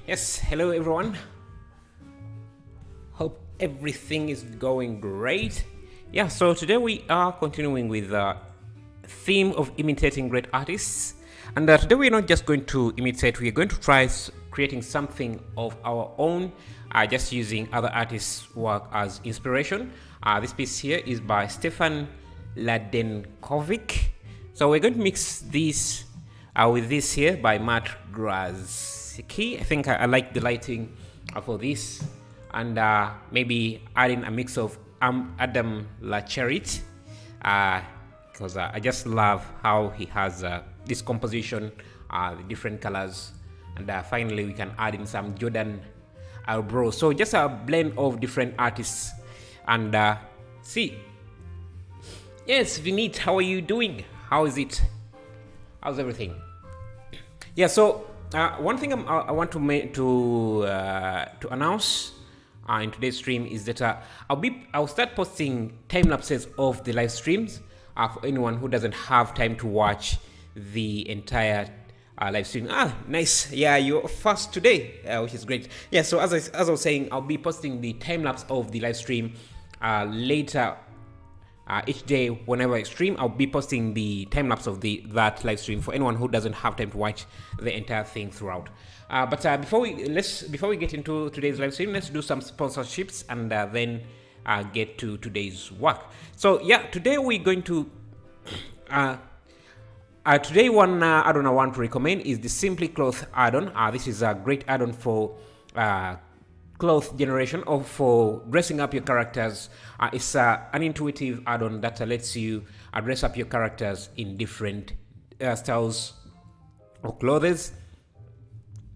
Yes, hello everyone. Hope everything is going great. Yeah, so today we are continuing with the theme of imitating great artists. And today we're not just going to imitate, we're going to try creating something of our own, just using other artists' work as inspiration. This piece here is by Stefan Ladenkovic. So we're going to mix this with this here by Matt Grazicki. I think I like the lighting for this, and maybe adding a mix of Adam Lacherit, because I just love how he has this composition, the different colors, and finally we can add in some Jordan Albro. So just a blend of different artists, and see. Yes, Vinit, how are you doing? How is it? How's everything? Yeah, so one thing I want to announce in today's stream is that I'll start posting time lapses of the live streams for anyone who doesn't have time to watch the entire live stream. Nice. Yeah, you're fast today, which is great. Yeah, so as I was saying, I'll be posting the time lapse of the live stream later. Each day, whenever I stream, I'll be posting the time lapse of that live stream for anyone who doesn't have time to watch the entire thing throughout. But before we get into today's live stream, let's do some sponsorships and then get to today's work. So yeah, today we're going to today one add-on I want to recommend is the Simply Cloth add-on. This is a great add-on for cloth generation or for dressing up your characters. It's an intuitive add-on that lets you dress up your characters in different styles of clothes.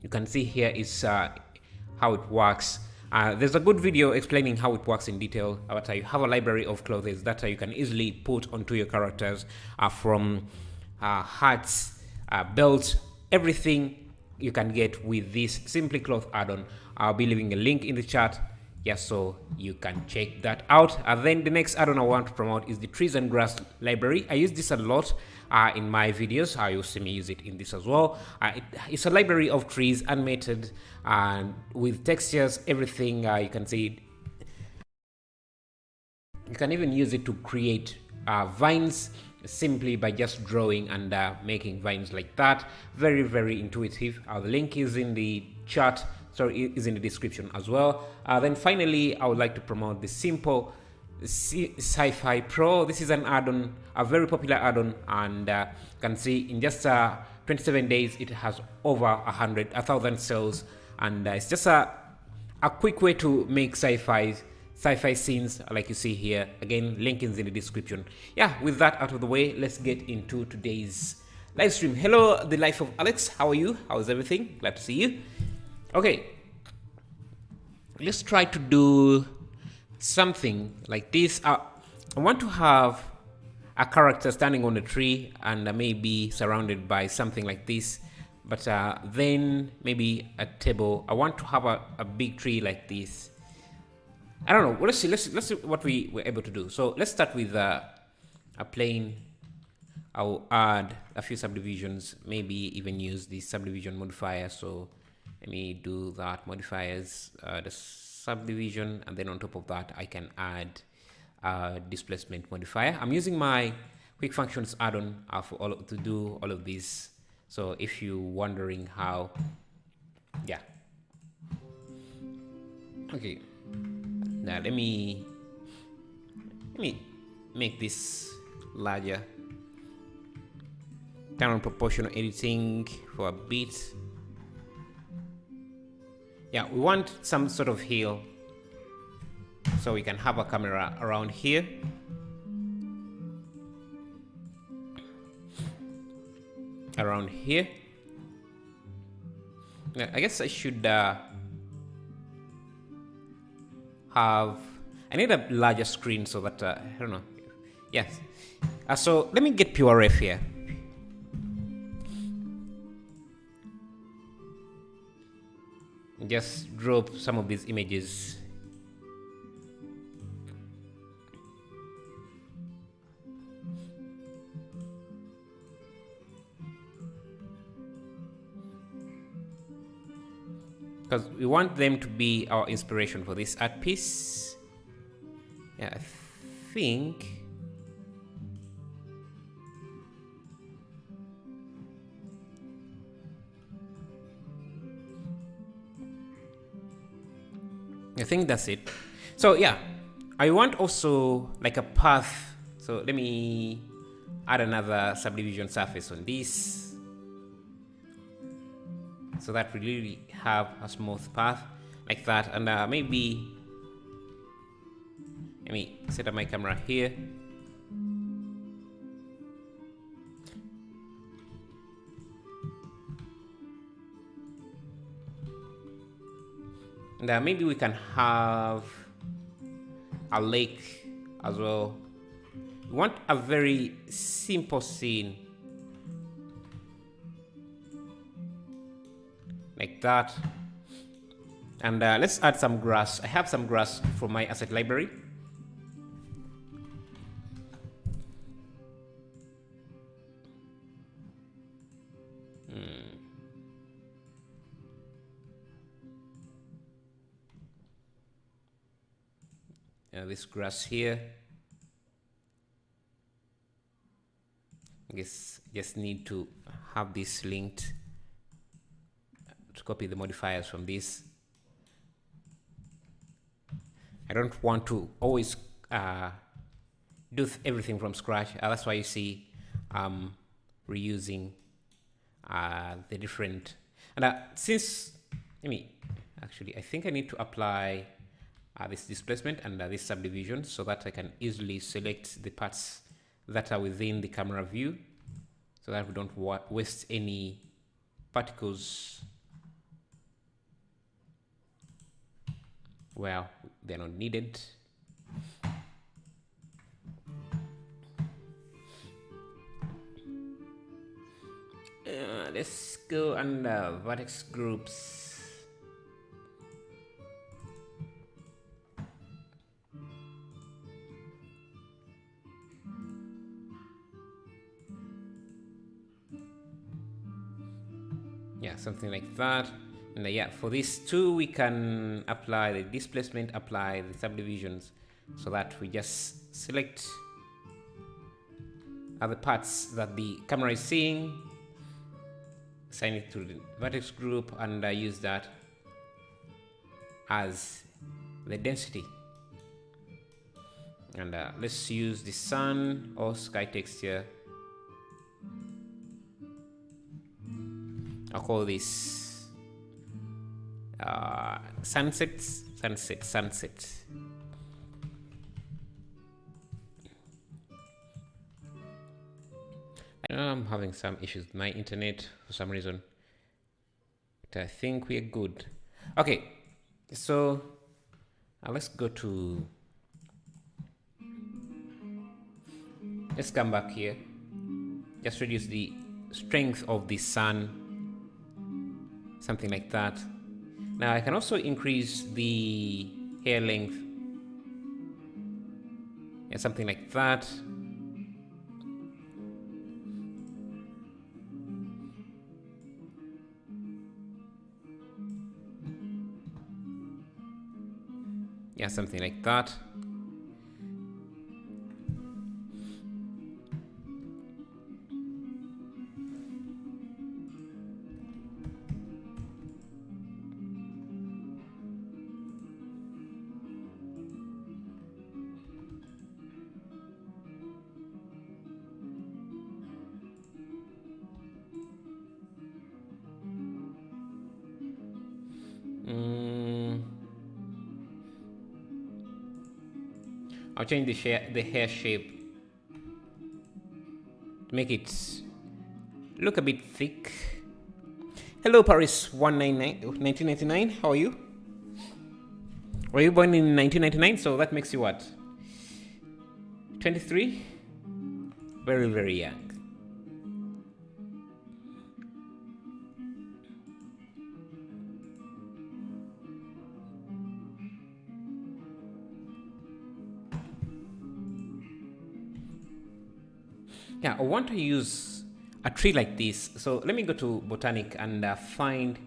You can see here is how it works. There's a good video explaining how it works in detail, but you have a library of clothes that you can easily put onto your characters, from hats, belts, everything you can get with this Simply Cloth add-on. I'll be leaving a link in the chat, so you can check that out. Then the next add-on I want to promote is the Trees and Grass library. I use this a lot in my videos. You'll see me use it in this as well. It's a library of trees, animated, and with textures, everything. You can see it. You can even use it to create vines simply by just drawing and making vines like that. Very, very intuitive. The link is in the chat. Sorry, is in the description as well. Then finally, I would like to promote the Simple Sci-Fi Pro. This is an add-on, a very popular add-on, and you can see in just 27 days it has over 1,000 sales, and it's just a quick way to make sci-fi scenes like you see here. Again, link is in the description. Yeah, with that out of the way, let's get into today's live stream. Hello, the life of Alex. How are you? How's everything? Glad to see you. Okay, let's try to do something like this. I want to have a character standing on a tree and maybe surrounded by something like this, but then maybe a table. I want to have a big tree like this. I don't know. Well, let's see what we were able to do. So let's start with a plain. I'll add a few subdivisions, maybe even use the subdivision modifier. So let me do that modifiers, the subdivision, and then on top of that, I can add displacement modifier. I'm using my quick functions add-on to do all of this. So if you're wondering how, yeah. Okay. Now let me make this larger. Turn on proportional editing for a bit. Yeah, we want some sort of hill, so we can have a camera around here. Around here. Yeah, I guess I should I need a larger screen so that I don't know. Yes. So let me get pure ref here. Just drop some of these images. because we want them to be our inspiration for this art piece. Yeah, I think that's it. So yeah, I want also like a path. So let me add another subdivision surface on this, so that we really have a smooth path like that. And maybe let me set up my camera here. And maybe we can have a lake as well. We want a very simple scene like that. And let's add some grass. I have some grass from my asset library. This grass here. I guess just need to have this linked to copy the modifiers from this. I don't want to always do everything from scratch. That's why you see reusing the different. And since, actually, I think I need to apply this displacement and this subdivision so that I can easily select the parts that are within the camera view, so that we don't waste any particles where they're not needed. Let's go under vertex groups. Yeah, something like that. And yeah, for these two, we can apply the displacement, apply the subdivisions, so that we just select other parts that the camera is seeing, assign it to the vertex group, and use that as the density. And let's use the sun or sky texture. I'll call this sunset. I know I'm having some issues with my internet for some reason, but I think we're good. Okay, so let's go to, let's come back here. Just reduce the strength of the sun, something like that. Now I can also increase the hair length, yeah, something like that. Yeah, something like that. I'll change the hair shape to make it look a bit thick. Hello, Paris 1999. How are you? Were you born in 1999? So that makes you what? 23? Very, very young. Yeah, I want to use a tree like this. So let me go to Botanic and find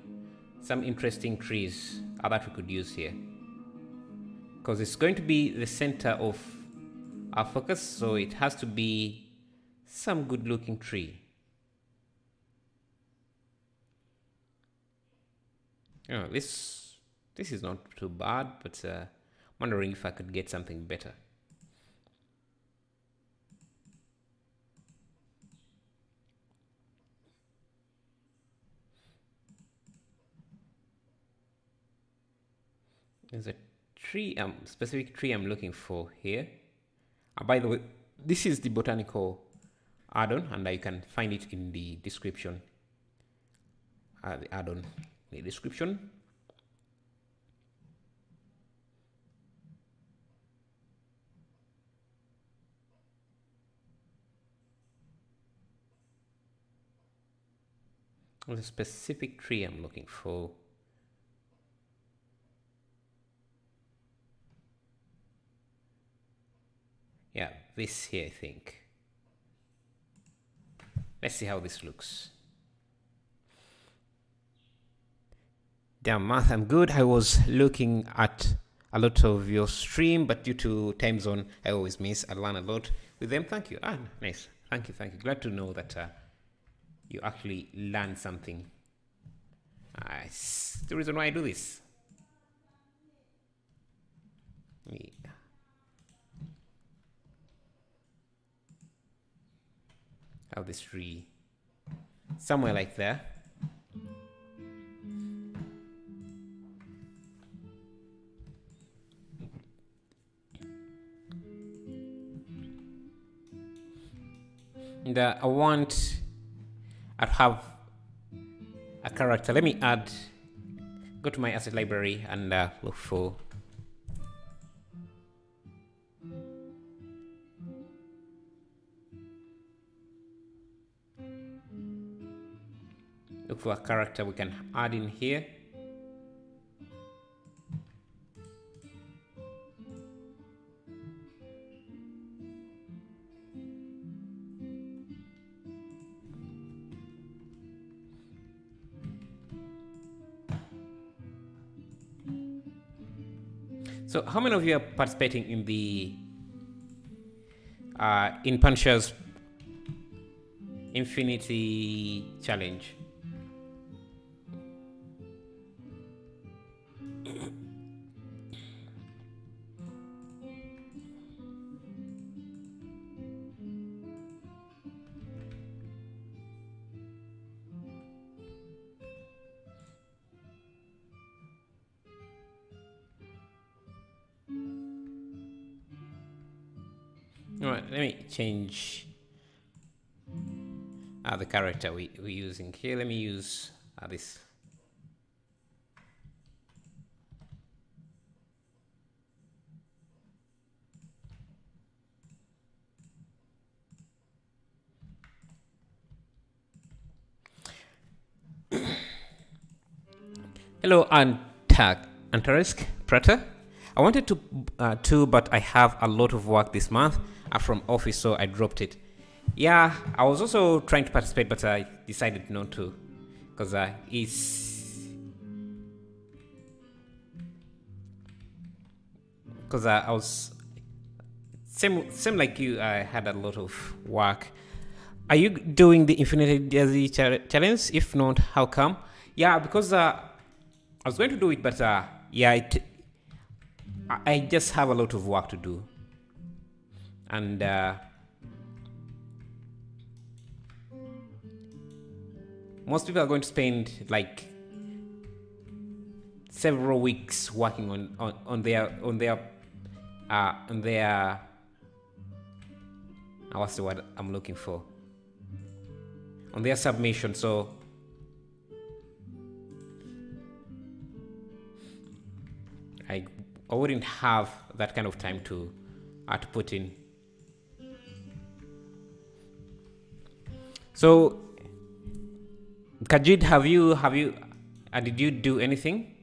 some interesting trees that we could use here, because it's going to be the center of our focus, so it has to be some good looking tree. Oh, this is not too bad, but wondering if I could get something better. There's a tree, specific tree I'm looking for here. By the way, this is the botanical addon, and you can find it in the description. The addon in the description. There's a specific tree I'm looking for. Yeah, this here, I think. Let's see how this looks. Damn, math, I'm good. I was looking at a lot of your stream, but due to time zone, I always miss. I learn a lot with them. Thank you. Nice. Thank you. Glad to know that you actually learn something. It's the reason why I do this. Have this tree somewhere like there. And I want to have a character. Let me go to my asset library and look for a character we can add in here. So how many of you are participating in the in Punisher's Infinity Challenge? All right, let me change the character we're using here. Let me use this. Hello, Antarisk Prater. I wanted to, but I have a lot of work this month from office, so I dropped it. Yeah, I was also trying to participate, but I decided not to, because I was same like you. I had a lot of work. Are you doing the Infinity Challenge? If not, how come? Yeah, because I was going to do it, but yeah, I just have a lot of work to do, and most people are going to spend like several weeks working on their what's the word I'm looking for, on their submission. So I wouldn't have that kind of time to put in. So Kajid, did you do anything?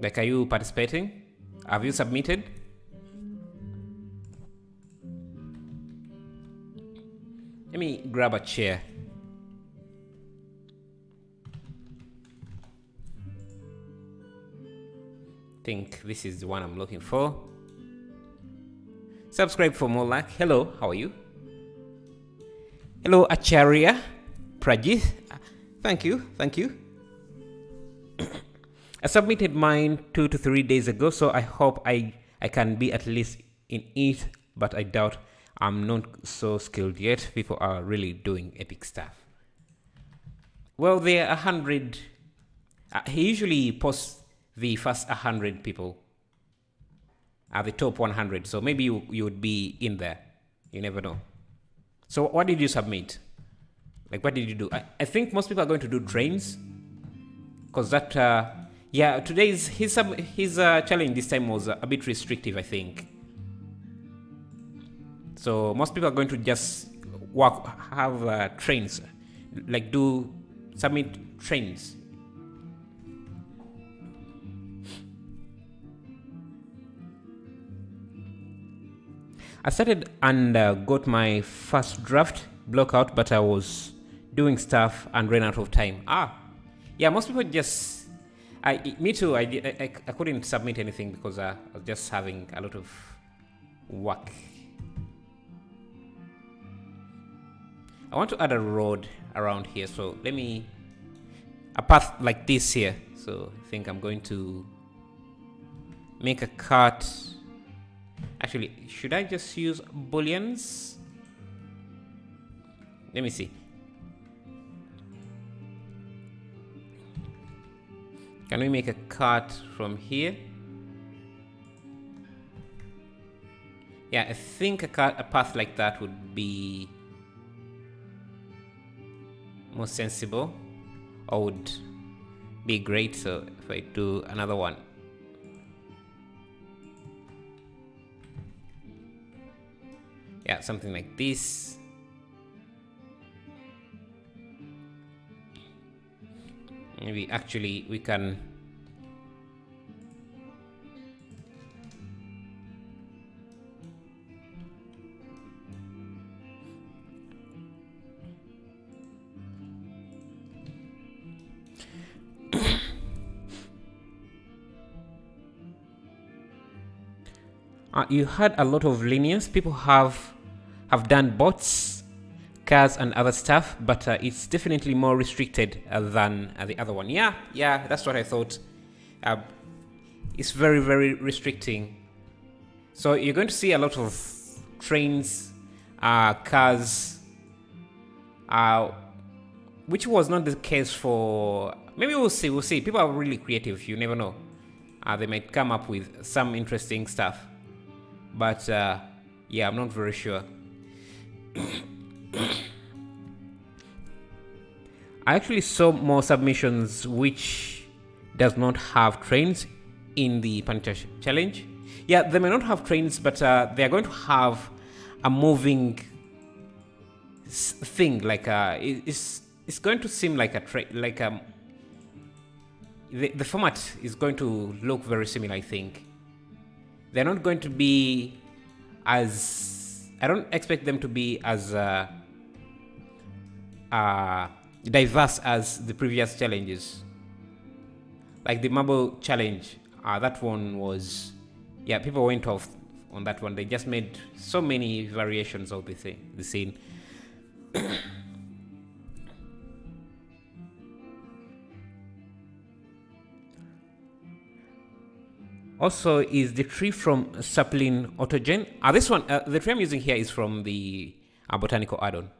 Like, are you participating? Have you submitted? Let me grab a chair. think this is the one I'm looking for. Subscribe for more luck. Hello, how are you? Hello, Acharya Prajith. Thank you. I submitted mine 2 to 3 days ago, so I hope I can be at least in it, but I doubt. I'm not so skilled yet. People are really doing epic stuff. Well, there are 100. He usually posts the first 100 people, the top 100. So maybe you would be in there. You never know. So what did you submit? Like, what did you do? I think most people are going to do trains, because that today's his challenge this time was a bit restrictive, I think. So most people are going to just have trains, like submit trains. I started and got my first draft block out, but I was doing stuff and ran out of time. Yeah, most people just. Me too. I couldn't submit anything because I was just having a lot of work. I want to add a road around here, so let me a path like this here. So I think I'm going to make a cut. Actually, should I just use booleans? Let me see. Can we make a cut from here? Yeah, I think a path like that would be more sensible, or would be great. So if I do another one, yeah, something like this. Maybe actually we can you had a lot of linears. People have done bots, cars, and other stuff, but it's definitely more restricted than the other one. Yeah, that's what I thought. It's very, very restricting. So you're going to see a lot of trains, cars, which was not the case for. Maybe we'll see. People are really creative. You never know. They might come up with some interesting stuff. But yeah, I'm not very sure. I actually saw more submissions which does not have trains in the Panther challenge. Yeah, they may not have trains, but they are going to have a moving thing. Like it's going to seem like a train. Like the format is going to look very similar, I think. They're not going to be as. I don't expect them to be as diverse as the previous challenges. Like the marble challenge, that one was. Yeah, people went off on that one. They just made so many variations of the scene. Also, is the tree from sapling autogen? This one, the tree I'm using here is from the botanical addon.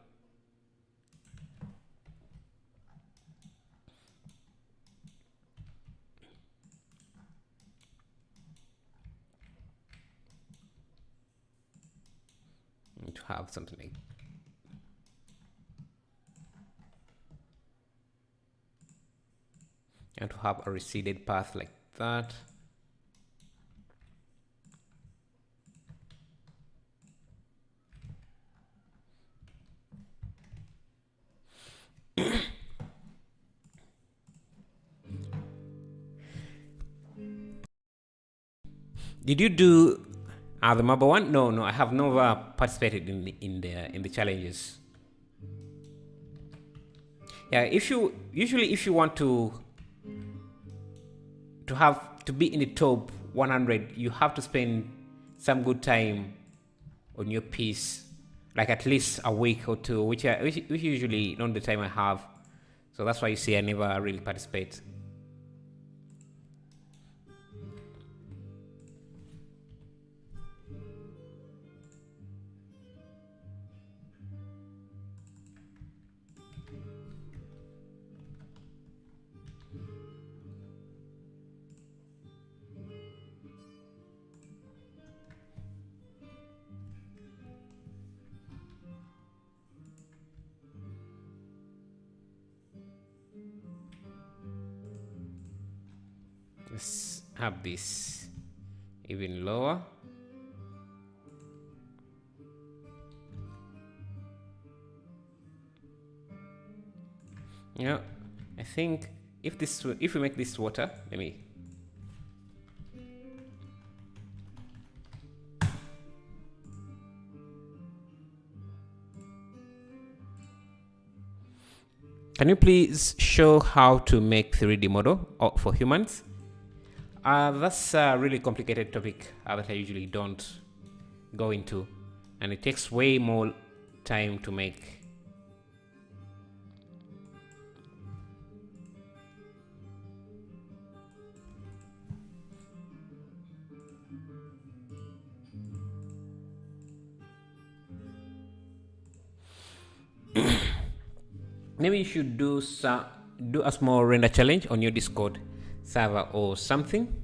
To have something like and to have a receded path like that. Did you do the marble one? No, I have never participated in the challenges. Yeah, if you want to have to be in the top 100, you have to spend some good time on your piece, like at least a week or two, which usually not the time I have. So that's why you see I never really participate. Let's have this even lower. You know, I think if we make this water, let me. Can you please show how to make 3D model for humans? That's a really complicated topic that I usually don't go into, and it takes way more time to make. Maybe you should do a small render challenge on your Discord server or something.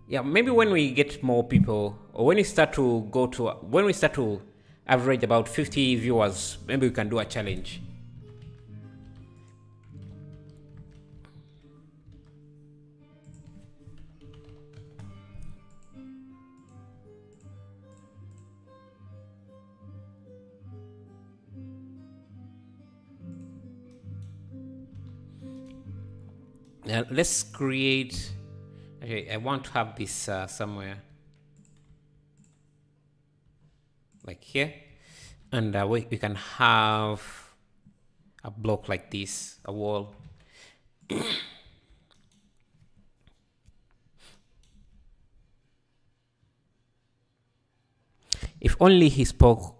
Yeah, maybe when we get more people, or when we start to average about 50 viewers, maybe we can do a challenge. Now let's create. Okay, I want to have this somewhere like here, and we can have a block like this, a wall. If only he spoke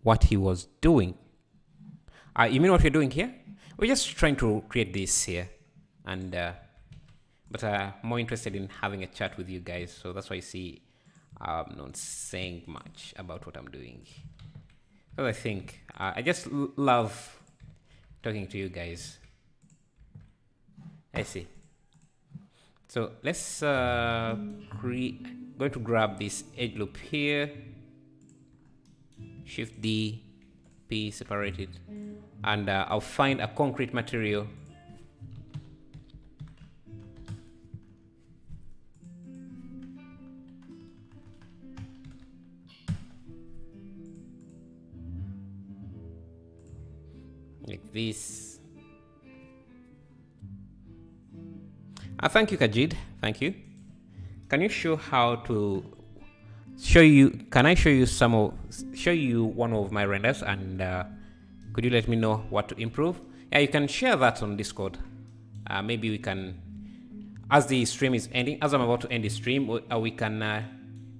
what he was doing. You mean what you're doing here? We're just trying to create this here, and but more interested in having a chat with you guys. So that's why you see I'm not saying much about what I'm doing. Because I think I just love talking to you guys. I see. So let's going to grab this edge loop here. Shift D, P, separate it, and I'll find a concrete material. Like this. Thank you, Kajid. Thank you. Can you show how to can I show you one of my renders, and could you let me know what to improve? Yeah, you can share that on Discord. Maybe we can, as the stream is ending, as I'm about to end the stream, we can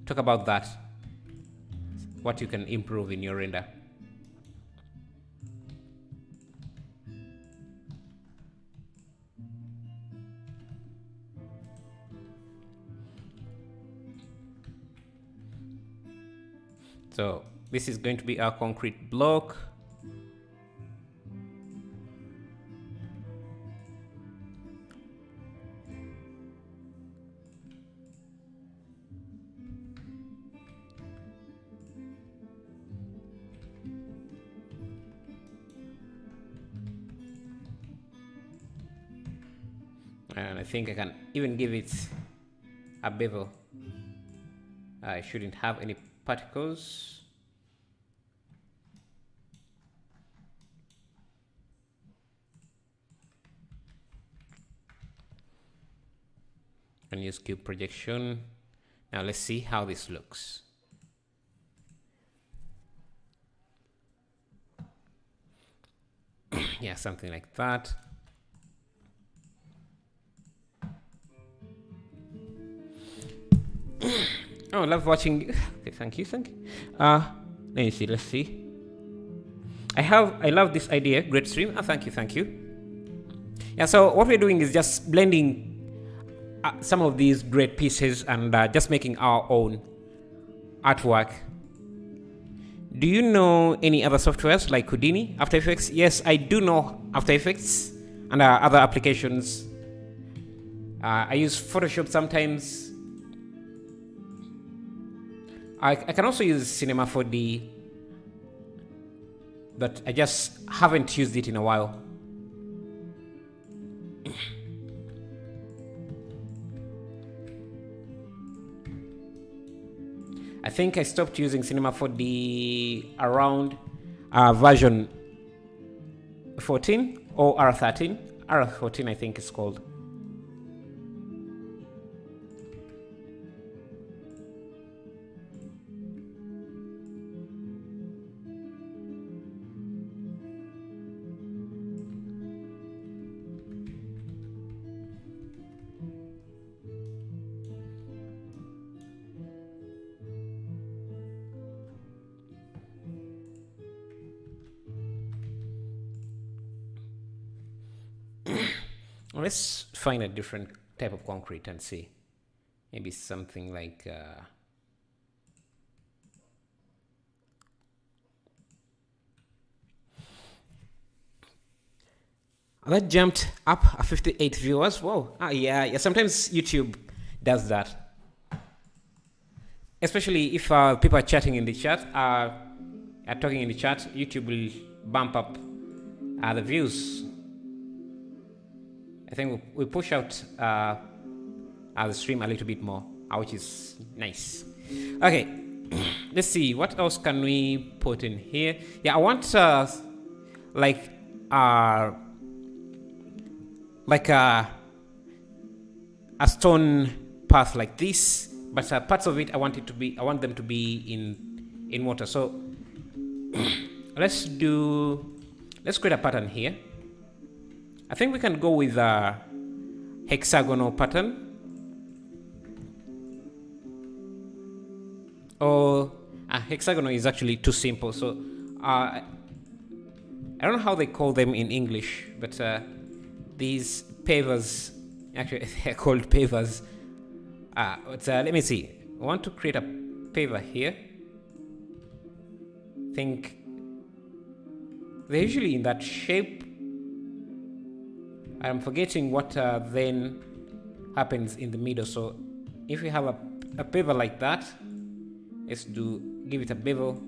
talk about that, what you can improve in your render. So this is going to be our concrete block. And I think I can even give it a bevel. I shouldn't have any particles. And use cube projection. Now let's see how this looks. Yeah, something like that. Oh, I love watching. Okay, thank you. Let me see. Let's see. I love this idea. Great stream. Thank you. Yeah. So what we're doing is just blending some of these great pieces and just making our own artwork. Do you know any other softwares like Houdini, After Effects? Yes, I do know After Effects and other applications. I use Photoshop sometimes. I can also use Cinema 4D, but I just haven't used it in a while. I think I stopped using Cinema 4D around version 14 or R13. R14 I think it's called. Let's find a different type of concrete and see. Maybe something like that jumped up 58 viewers. Whoa. Yeah. Sometimes YouTube does that. Especially if people are chatting in the chat, are talking in the chat, YouTube will bump up the views. I think we push out the stream a little bit more, which is nice. Okay, let's see what else can we put in here. Yeah, I want like a stone path like this, but parts of it I want them to be in water. So let's create a pattern here. I think we can go with a hexagonal pattern, or a hexagonal is actually too simple. So I don't know how they call them in English, but these pavers, actually they're called pavers. Let me see. I want to create a paver here. I think they're usually in that shape. I'm forgetting what then happens in the middle. So if we have a paver like that, let's give it a bevel.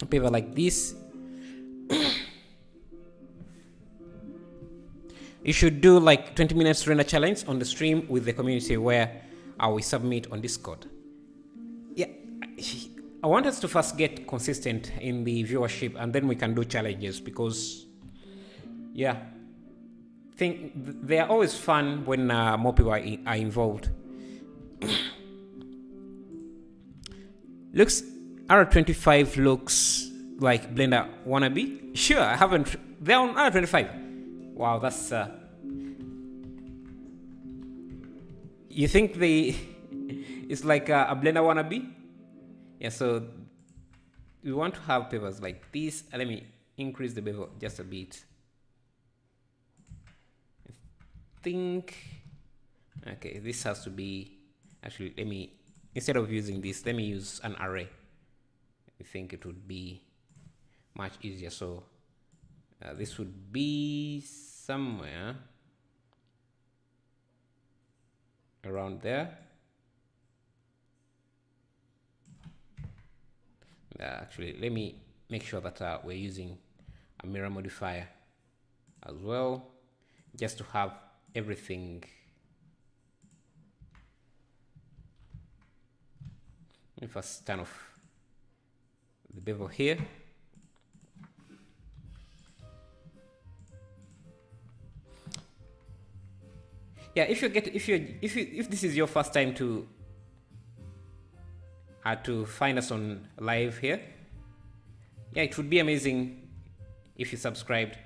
A paver like this. You should do like 20 minutes render challenge on the stream with the community where we submit on Discord. Yeah, I want us to first get consistent in the viewership, and then we can do challenges, because yeah, they are always fun when more people are involved. R25 looks like Blender wannabe. Sure, I haven't. They're on R25. Wow, that's you think it's like a Blender wannabe? Yeah, so we want to have pavers like this. Let me increase the bevel just a bit. I think, okay, this has to be, actually, instead of using this, let me use an array. I think it would be much easier. So this would be somewhere around there. Actually, let me make sure that we're using a mirror modifier as well, just to have everything. Let me first turn off the bevel here. Yeah, if this is your first time to find us on live here, yeah, it would be amazing if you subscribed.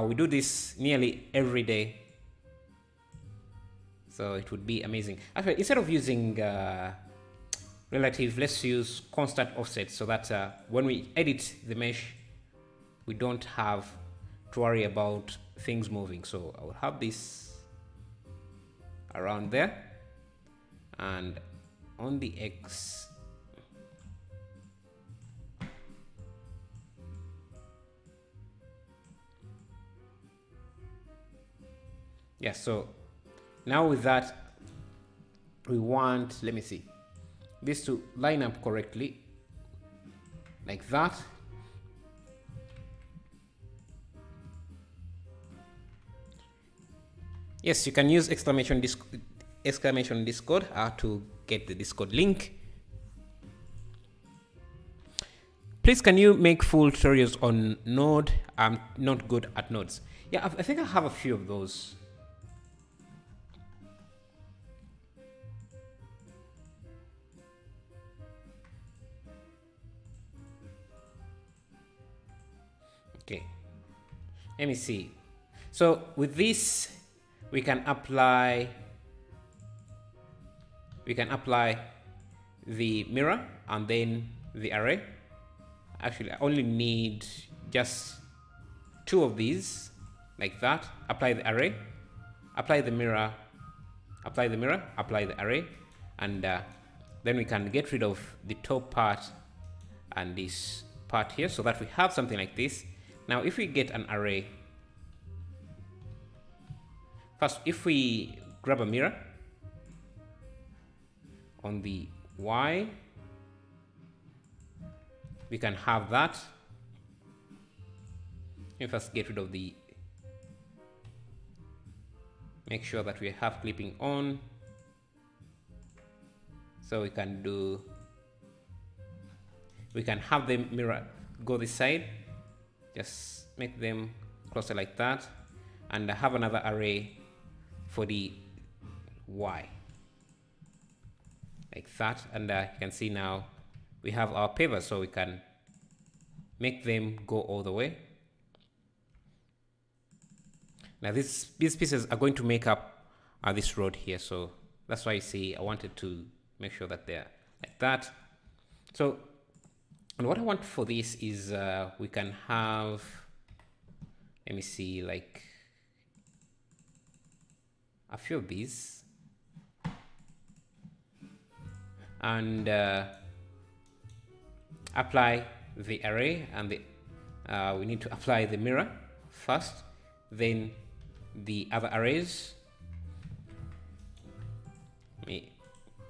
We do this nearly every day, so it would be amazing. Actually, instead of using relative, let's use constant offset, so that when we edit the mesh, we don't have to worry about things moving. So I will have this around there, and on the X, yeah, so now with that, we want, let me see, this to line up correctly, like that. Yes, you can use exclamation Discord to get the Discord link. Please, can you make full tutorials on Node? I'm not good at nodes. Yeah, I think I have a few of those. Okay, let me see. So with this, we can apply the mirror and then the array. Actually, I only need just 2 of these, like that. Apply the array, apply the mirror, apply the mirror, apply the array, and then we can get rid of the top part and this part here, so that we have something like this. Now, if we get an array, first, if we grab a mirror on the Y, we can have that. Let me first get rid of the, make sure that we have clipping on. So we can have the mirror go this side, just make them closer like that, and have another array for the Y, like that. And you can see now we have our pavers, so we can make them go all the way. Now these pieces are going to make up this road here, so that's why you see I wanted to make sure that they're like that. So, and what I want for this is we can have, let me see, like a few of these, and apply the array, and we need to apply the mirror first, then the other arrays. Let me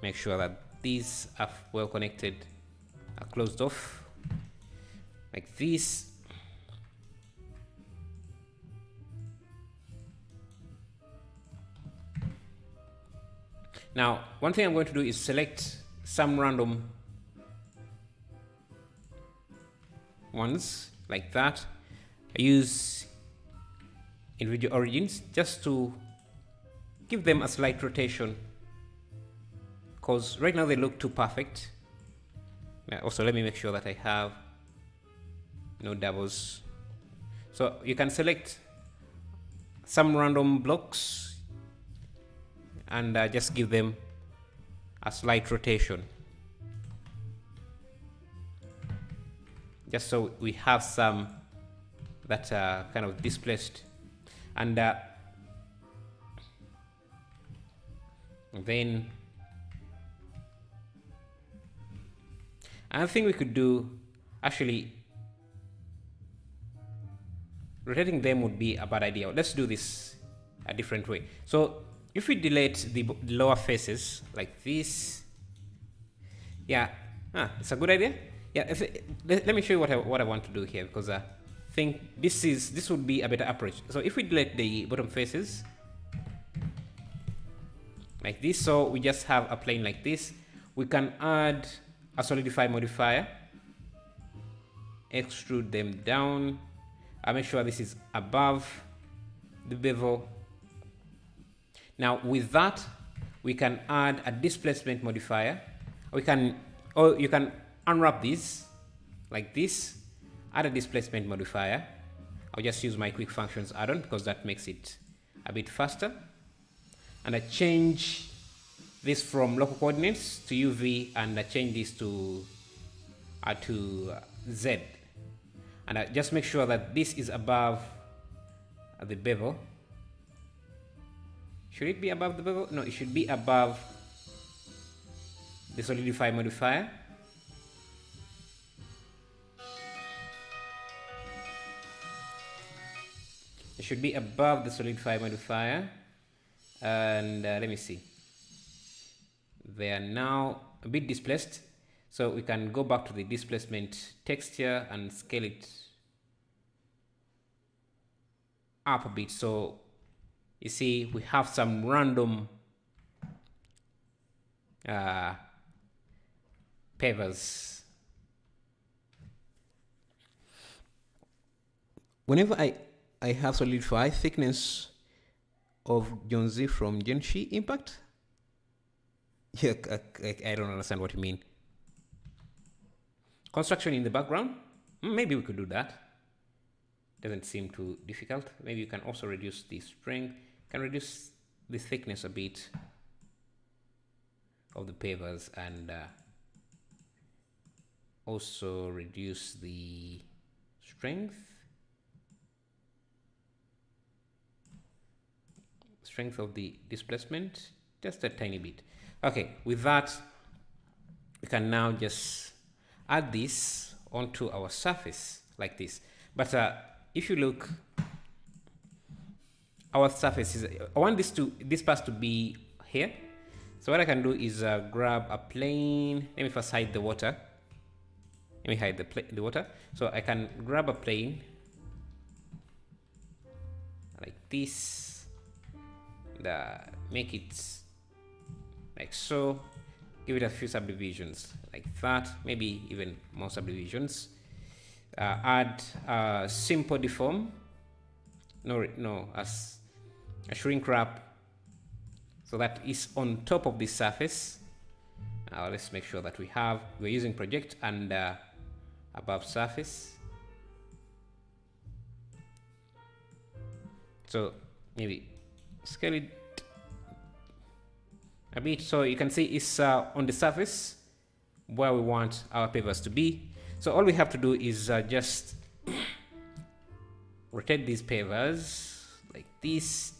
make sure that these are well connected, are closed off, like this. Now, one thing I'm going to do is select some random ones like that. I use individual origins just to give them a slight rotation, because right now they look too perfect. Now, also, let me make sure that I have no doubles. So you can select some random blocks and just give them a slight rotation, just so we have some that are kind of displaced. And then another thing we could do, actually rotating them would be a bad idea. Let's do this a different way. So if we delete the lower faces like this, yeah, it's a good idea. Yeah, let me show you what I want to do here, because I think this would be a better approach. So if we delete the bottom faces like this, so we just have a plane like this, we can add a solidify modifier, extrude them down. I make sure this is above the bevel. Now with that, we can add a displacement modifier. You can unwrap these like this, add a displacement modifier, I'll just use my quick functions add-on because that makes it a bit faster. And I change this from local coordinates to UV, and I change this to Z. And I just make sure that this is above the bevel. Should it be above the bevel? No, it should be above the solidify modifier. It should be above the solidify modifier. And let me see. They are now a bit displaced. So we can go back to the displacement texture and scale it up a bit. So you see we have some random pavers. Whenever I have solidify thickness of Jonesy from Genshi impact, yeah, I don't understand what you mean. Construction in the background, maybe we could do that. Doesn't seem too difficult. Maybe you can also reduce the strength, can reduce the thickness a bit of the pavers, and also reduce the strength of the displacement just a tiny bit. Okay, with that we can now just add this onto our surface like this. But if you look, our surface is, I want this part to be here. So what I can do is grab a plane. Let me first hide the water. Let me hide the water. So I can grab a plane like this, and make it like so. Give it a few subdivisions like that, maybe even more subdivisions. Add a simple deform, as a shrink wrap, so that is on top of this surface. Let's make sure that we're using project and above surface. So maybe scale it a bit so you can see it's on the surface where we want our pavers to be. So all we have to do is just rotate these pavers like this.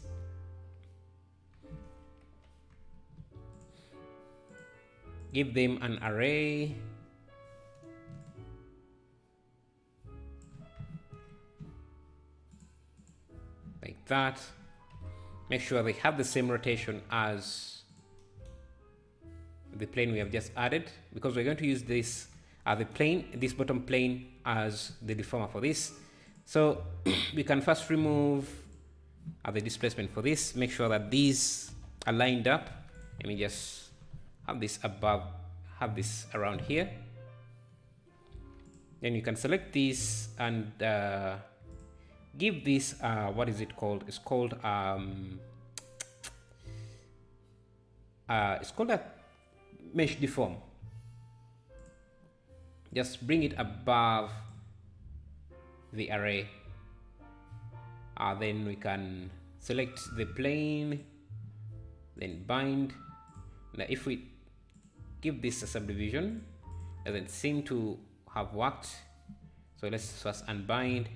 Give them an array. Like that. Make sure they have the same rotation as the plane we have just added, because we're going to use this this bottom plane as the deformer for this. So we can first remove the displacement for this. Make sure that these are lined up. Let me just have this above, have this around here. Then you can select this and give this what is it called? It's called a mesh deform. Just bring it above the array. Then we can select the plane, then bind. Now if we give this a subdivision, it doesn't seem to have worked. So let's first unbind.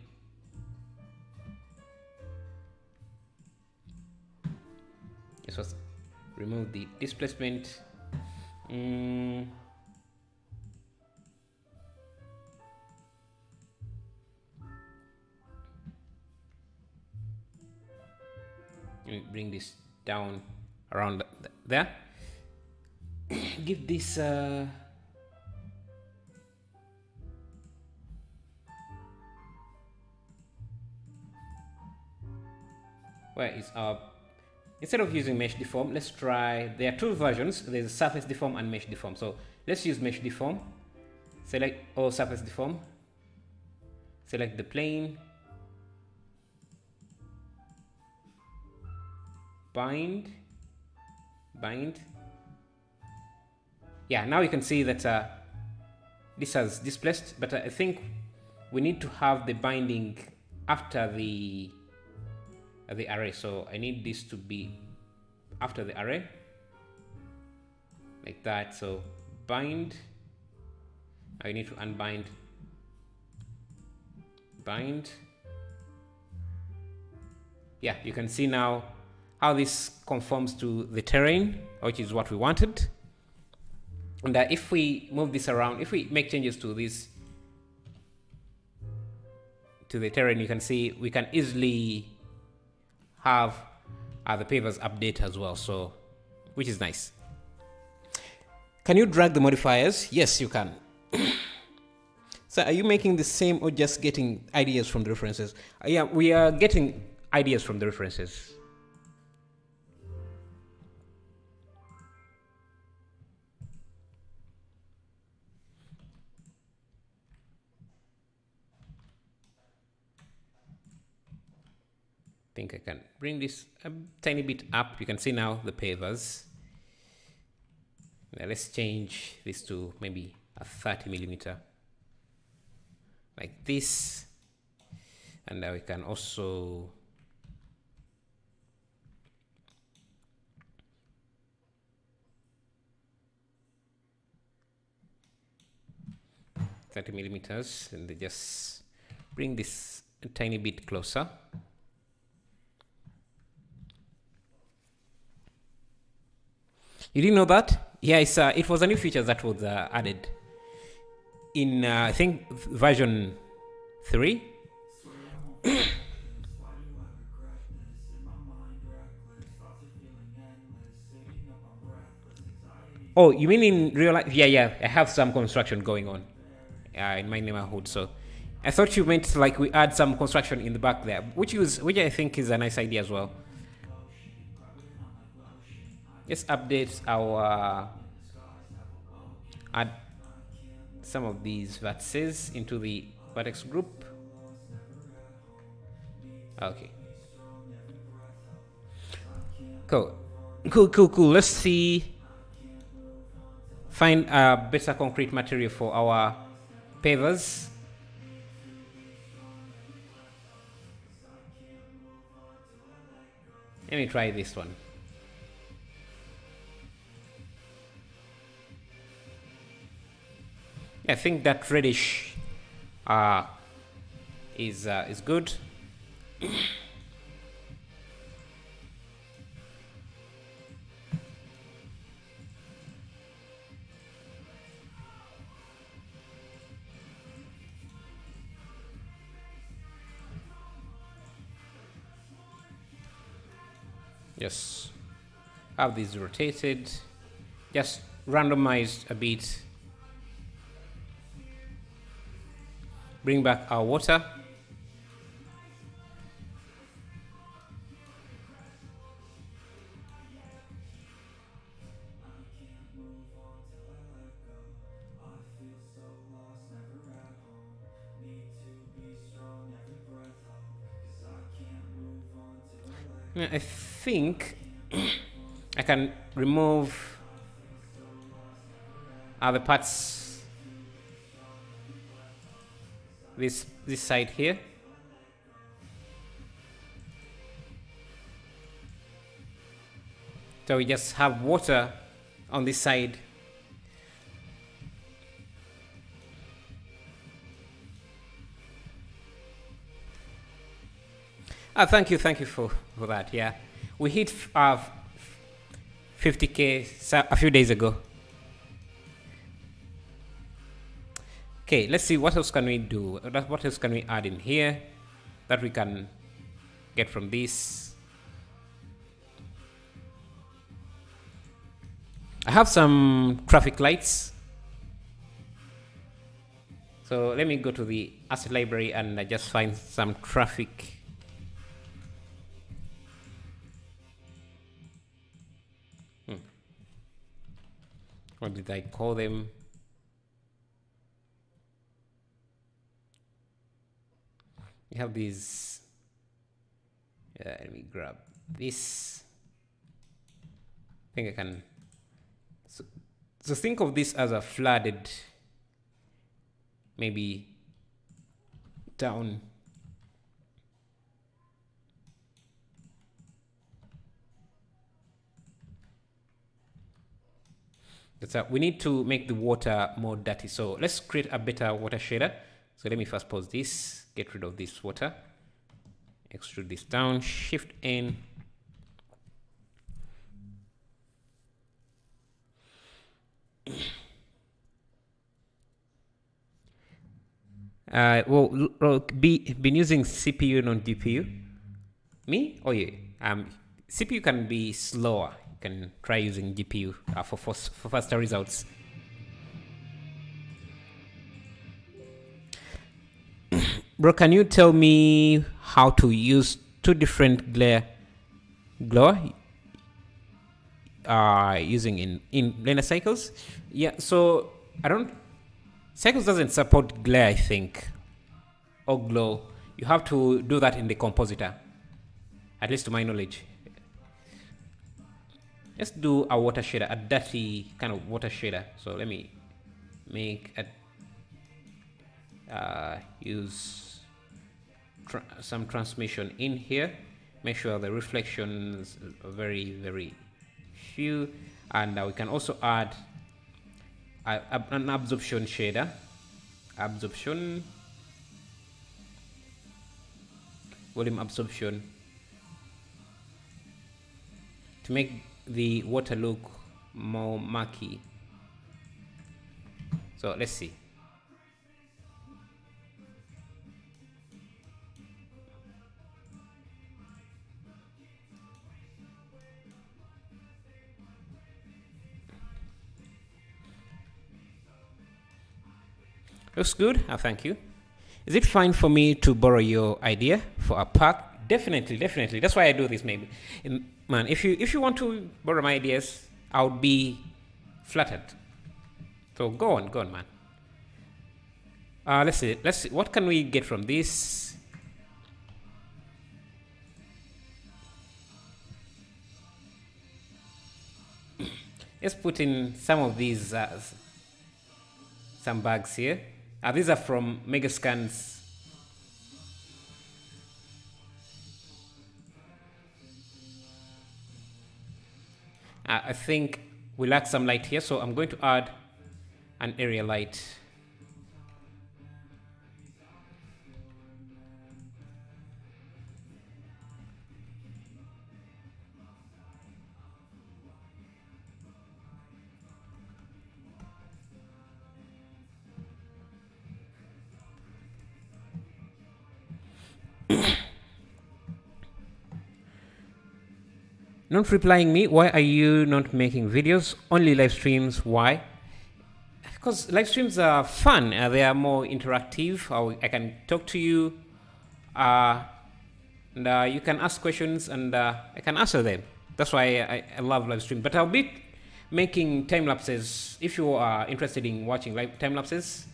Let's first remove the displacement. Let me bring this down around there. Give this where is our, instead of using mesh deform, let's try, there are two versions, there's surface deform and mesh deform. So let's use mesh deform. Select all surface deform, select the plane, bind. Yeah, now you can see that this has displaced, but I think we need to have the binding after the array. So I need this to be after the array, like that. So bind, I need to unbind, bind. Yeah, you can see now how this conforms to the terrain, which is what we wanted. And if we move this around, if we make changes to this, to the terrain, you can see we can easily have the pavers update as well, so which is nice. Can you drag the modifiers? Yes, you can. So are you making the same or just getting ideas from the references? Yeah, we are getting ideas from the references. I think I can bring this a tiny bit up. You can see now the pavers. Now let's change this to maybe a 30 millimeter, like this. And now we can also $30 and they just bring this a tiny bit closer. You didn't know that? Yeah, it was a new feature that was added in I think version 3. Oh, you mean in real life? Yeah, I have some construction going on in my neighborhood, so I thought you meant like we add some construction in the back there, which I think is a nice idea as well. Let's update our add some of these vertices into the vertex group. Okay. Cool. Let's see. Find a better concrete material for our pavers. Let me try this one. I think that reddish is good. Just have these rotated, just randomized a bit. Bring back our water. I think I can remove other parts, this side here. So we just have water on this side. Thank you for that. Yeah, we hit 50K a few days ago. Okay, let's see what else can we do. What else can we add in here that we can get from this? I have some traffic lights. So let me go to the asset library and I just find some traffic. What did I call them? We have these. Let me grab this. I think I can. So think of this as a flooded, maybe down we need to make the water more dirty. So let's create a better water shader. So let me first pause this, get rid of this water, extrude this down, shift N. Been using CPU, not GPU. Me? Oh yeah. CPU can be slower. You can try using GPU for faster results. Bro, can you tell me how to use two different glow using in Blender Cycles? Yeah, so Cycles doesn't support glare, I think, or glow. You have to do that in the compositor, at least to my knowledge. Let's do a water shader, a dirty kind of water shader. So let me make use some transmission in here. Make sure the reflections are very, very few, and we can also add an absorption shader. Volume absorption, to make the water look more murky. So let's see. Looks good. Thank you. Is it fine for me to borrow your idea for a park? Definitely. That's why I do this. Maybe, man. If you want to borrow my ideas, I would be flattered. So go on, man. Let's see. What can we get from this? Let's put in some of these some bags here. These are from Megascans. I think we lack some light here, so I'm going to add an area light. Not replying me. Why are you not making videos? Only live streams. Why? Because live streams are fun. They are more interactive. I can talk to you, and you can ask questions, and I can answer them. That's why I love live streams. But I'll be making time lapses. If you are interested in watching live time lapses,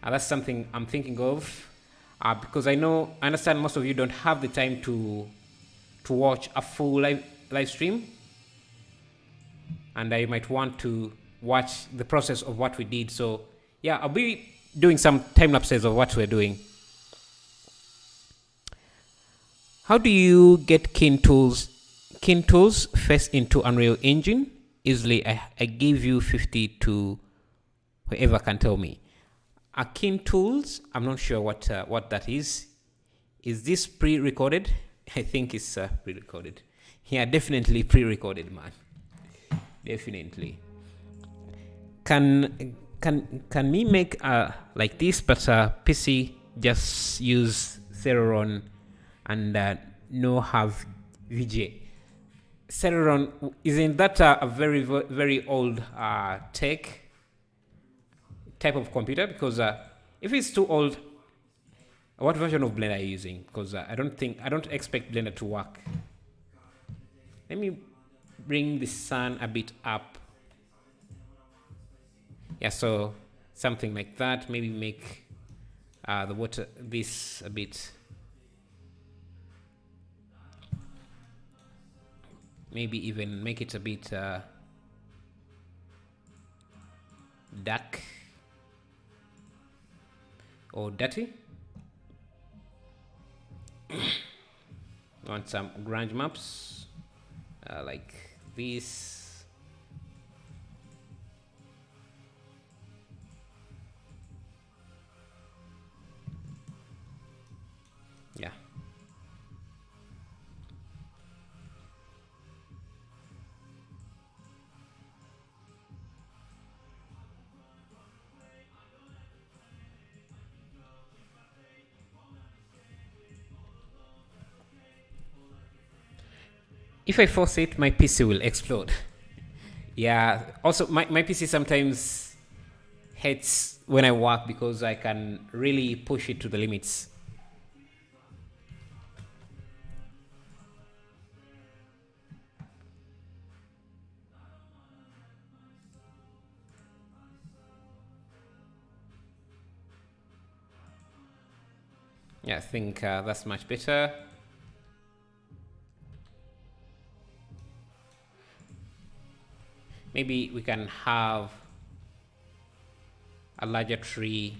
that's something I'm thinking of. Because I understand most of you don't have the time to watch a full live stream, and I might want to watch the process of what we did. So yeah, I'll be doing some time lapses of what we're doing. How do you get kin tools first into Unreal Engine easily? I give you 50 to whoever can tell me. Kin tools, I'm not sure what that is. Is this pre-recorded? I think it's pre-recorded. Yeah, definitely pre-recorded, man. Definitely. Can me make like this, but PC just use Celeron and no have VJ? Celeron, isn't that a very, very old type of computer? Because if it's too old, what version of Blender are you using? Because I don't expect Blender to work. Let me bring the sun a bit up. Yeah, so something like that. Maybe make the water this a bit. Maybe even make it a bit dark or dirty. Want some grunge maps like this. If I force it, my PC will explode. Yeah, also my PC sometimes hates when I work because I can really push it to the limits. Yeah, I think that's much better. Maybe we can have a larger tree.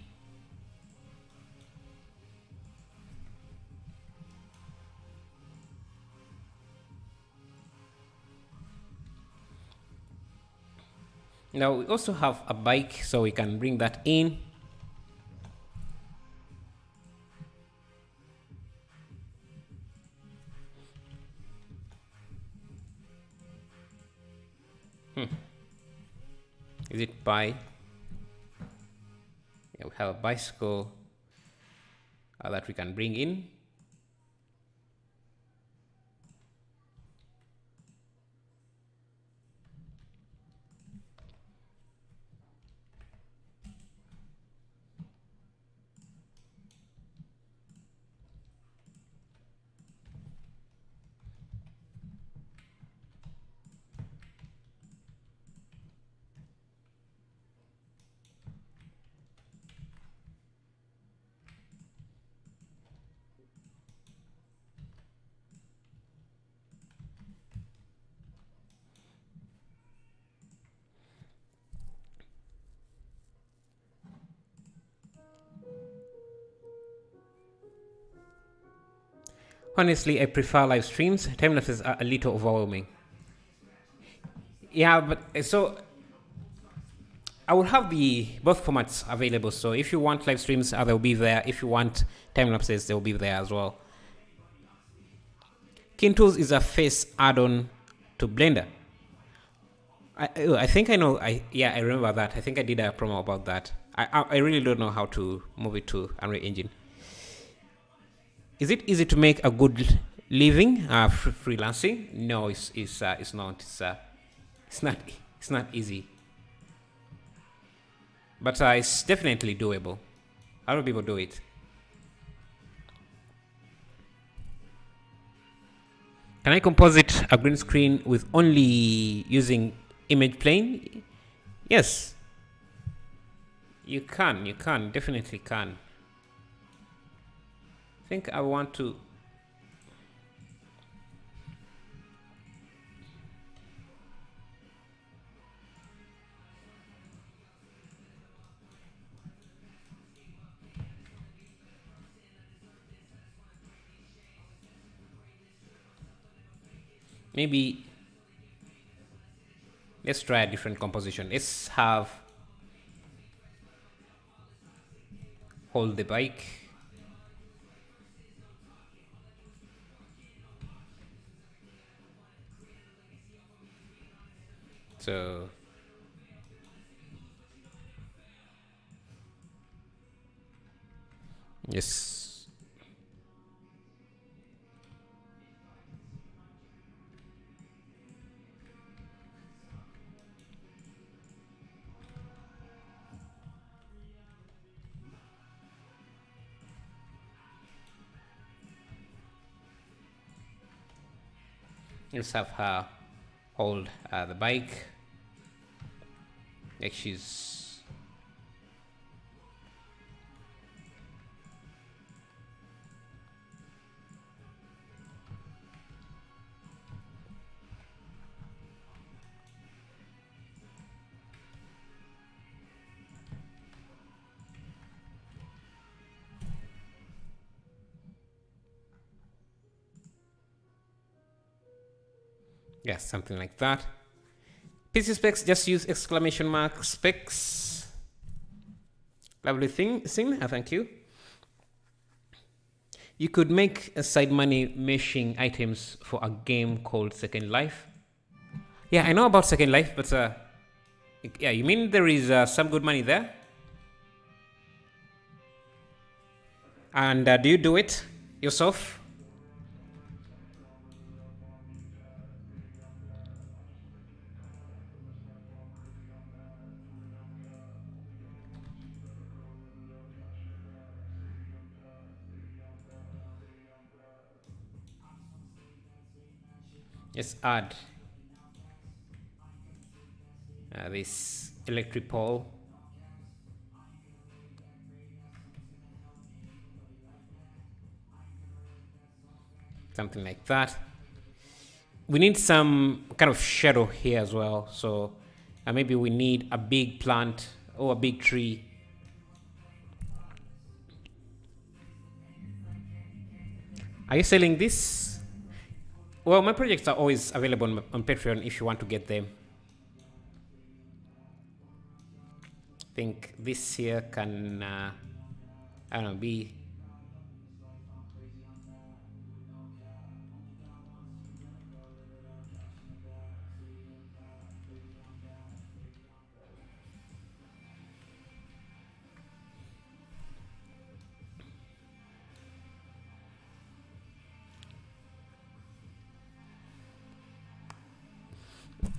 Now we also have a bike, so we can bring that in. Is it by? Yeah, we have a bicycle that we can bring in. Honestly, I prefer live streams. Time lapses are a little overwhelming. Yeah, but so I will have the both formats available. So if you want live streams, they'll be there. If you want time lapses, they'll be there as well. Kintools is a face add-on to Blender. I think I know. I remember that. I think I did a promo about that. I really don't know how to move it to Unreal Engine. Is it easy to make a good living freelancing? No, it's not. It's not easy. But it's definitely doable. A lot of people do it. Can I composite a green screen with only using image plane? Yes. You can, definitely can. I think I want to maybe let's try a different composition. Let's have hold the bike. So yes. Let's have her hold the bike like she's yes, something like that. PC specs, just use exclamation mark specs. Lovely thing, thank you. You could make a side money meshing items for a game called Second Life. Yeah, I know about Second Life, but yeah, you mean there is some good money there? And do you do it yourself? Let's add this electric pole. Something like that. We need some kind of shadow here as well. So maybe we need a big plant or a big tree. Are you selling this? Well, my projects are always available on Patreon if you want to get them. I think this here can, I don't know, be.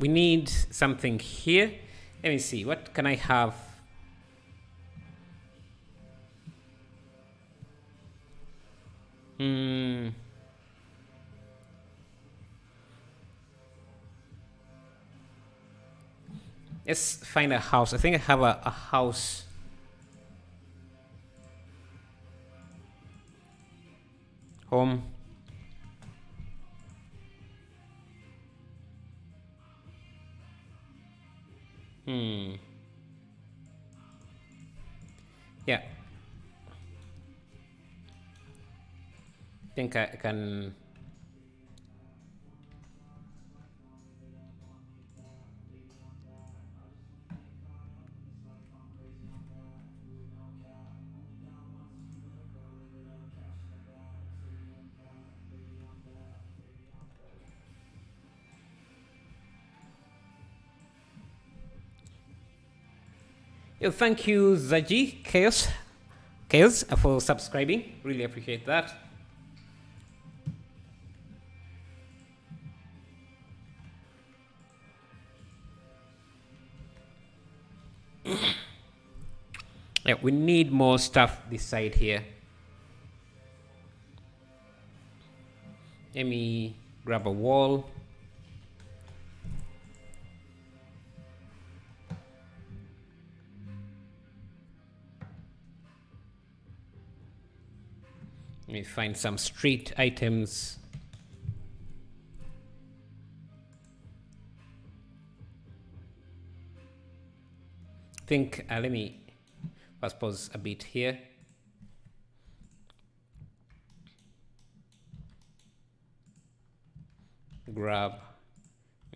We need something here. Let me see, what can I have? Let's find a house. I think I have a house. Home. Yeah. I think I can. Yo, thank you, Zaji Chaos, for subscribing. Really appreciate that. Yeah, we need more stuff this side here. Let me grab a wall. Let me find some street items. I think, let me first pause a bit here.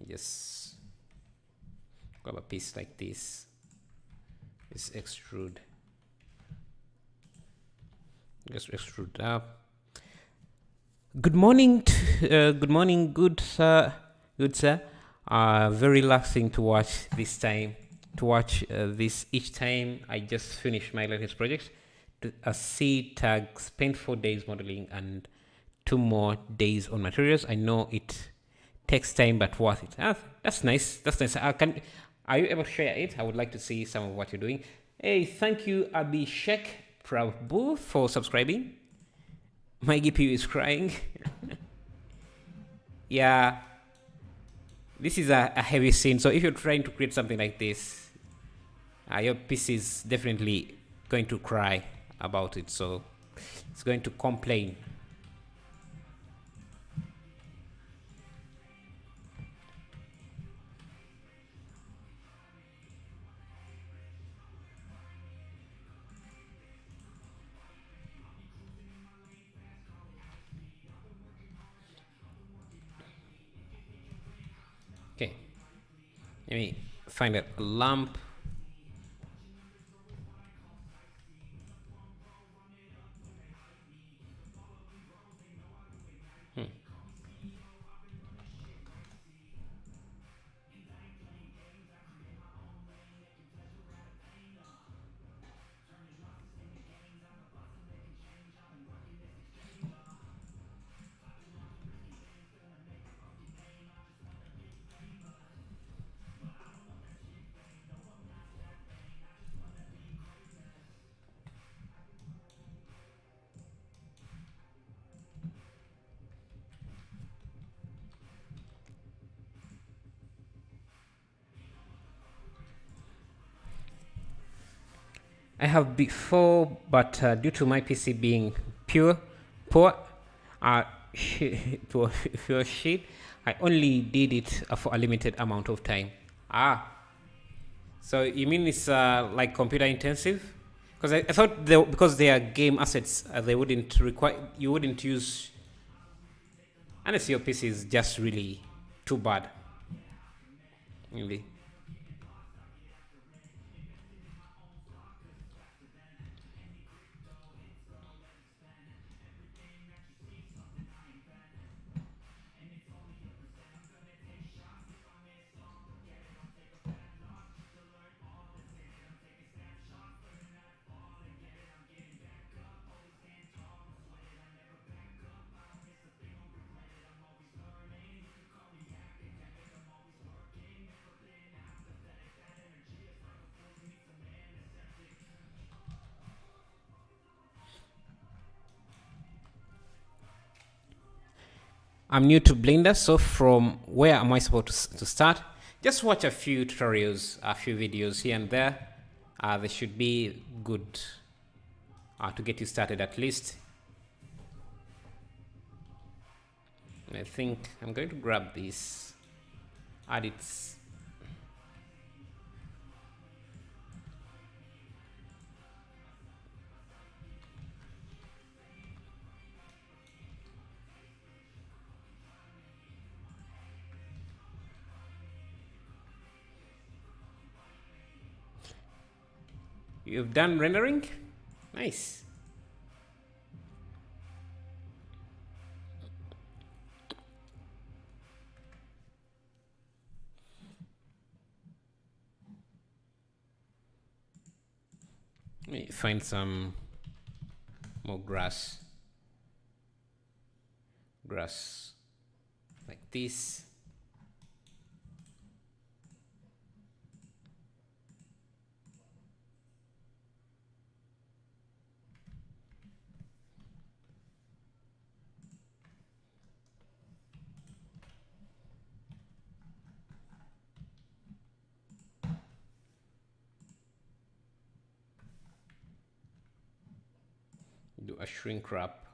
Just grab a piece like this. Just extrude. Just extrude up. Good morning, good morning, good sir. Very relaxing to watch this time. This each time I just finish my latest project. A C tag, spent 4 days modeling and 2 more days on materials. I know it takes time, but worth it. That's nice. That's nice. Are you able to share it? I would like to see some of what you're doing. Hey, thank you, Abhishek Prabhu, for subscribing. My GPU is crying. Yeah, this is a heavy scene. So if you're trying to create something like this, your PC is definitely going to cry about it. So it's going to complain. Okay, let me find a lamp. have before, but due to my PC being poor, pure shit, I only did it for a limited amount of time. So you mean it's like computer intensive? Because I thought because they are game assets, they wouldn't require, you wouldn't use, unless your PC is just really too bad. Maybe. I'm new to Blender, so from where am I supposed to start? Just watch a few tutorials, a few videos here and there. They should be good to get you started at least. I think I'm going to grab this, add it. You've done rendering? Nice. Let me find some more grass like this. Do a shrink wrap.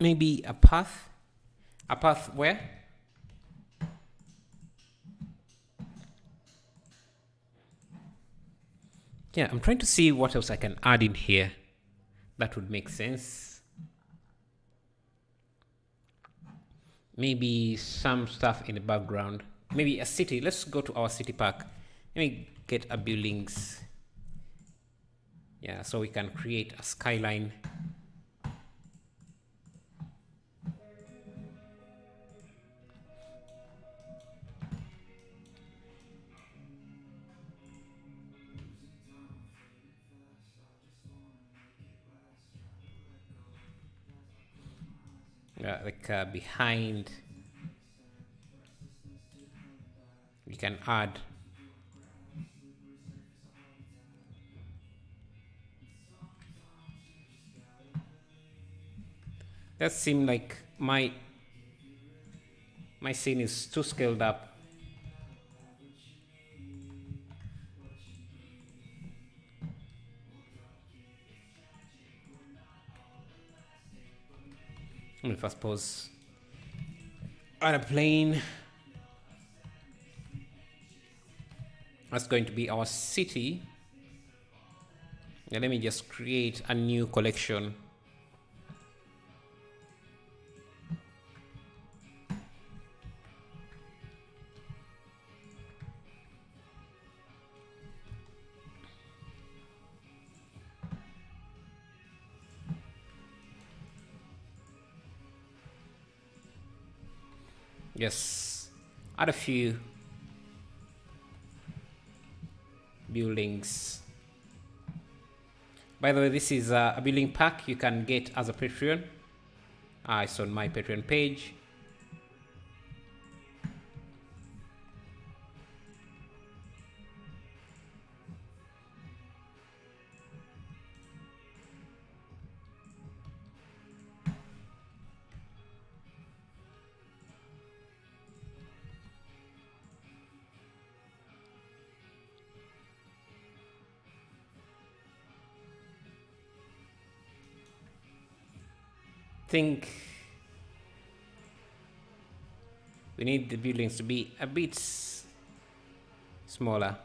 Maybe a path where? Yeah, I'm trying to see what else I can add in here that would make sense. Maybe some stuff in the background. Maybe a city. Let's go to our city park. Let me get a buildings. Yeah, so we can create a skyline. Behind, we can add that. Seem like my scene is too scaled up. Let me first pause on a plane. That's going to be our city. And let me just create a new collection. just add a few buildings. By the way, this is a building pack you can get as a Patreon. It's on my Patreon page. Think we need the buildings to be a bit smaller.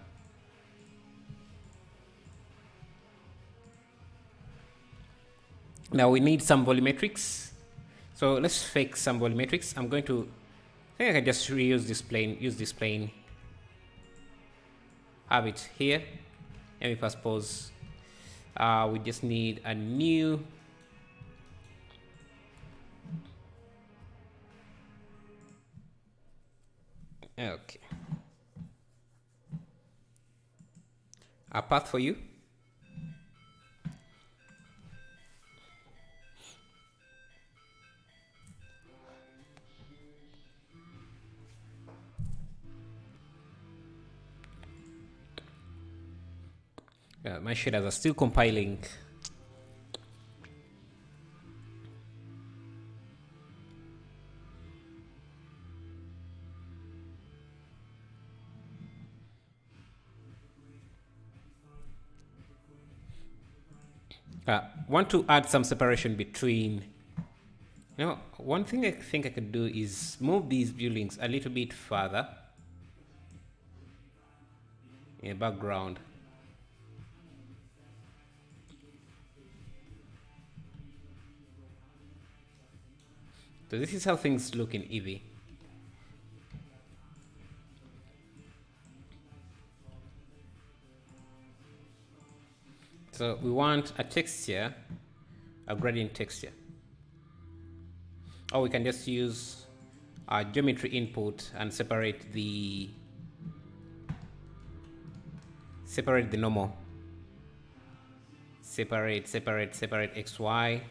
Now we need some volumetrics, so let's fake some volumetrics. I think I can just reuse this plane, use this plane, have it here. Let me first pause. We just need a new okay, a path for you. My shaders are still compiling. Want to add some separation between. Now, one thing I think I could do is move these buildings a little bit further in the background. So this is how things look in Eevee. So we want a texture, a gradient texture. Or we can just use our geometry input and separate the normal. Separate XY.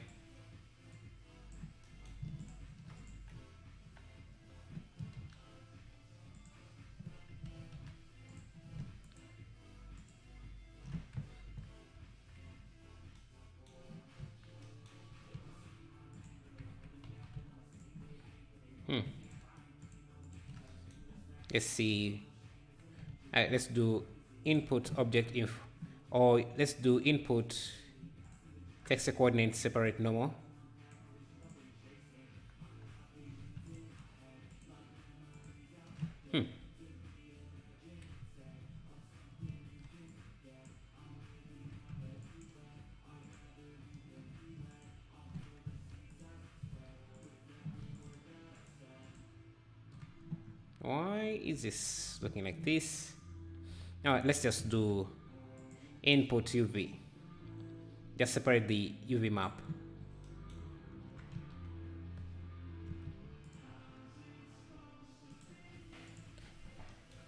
Let's see. Let's do input object info, or let's do input texture coordinates separate normal. Why is this looking like this? Now let's just do input UV. Just separate the UV map.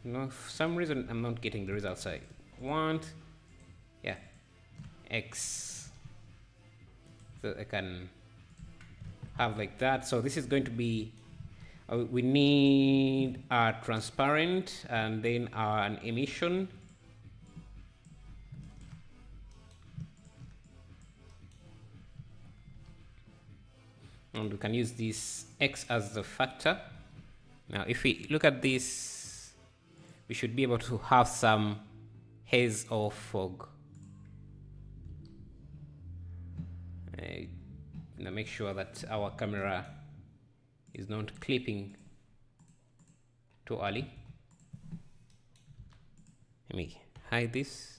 No, for some reason I'm not getting the results I want. Yeah, X. So I can have like that. So this is going to be. We need a transparent and then an emission. And we can use this X as the factor. Now, if we look at this, we should be able to have some haze or fog. Now make sure that our camera is not clipping too early. Let me hide this.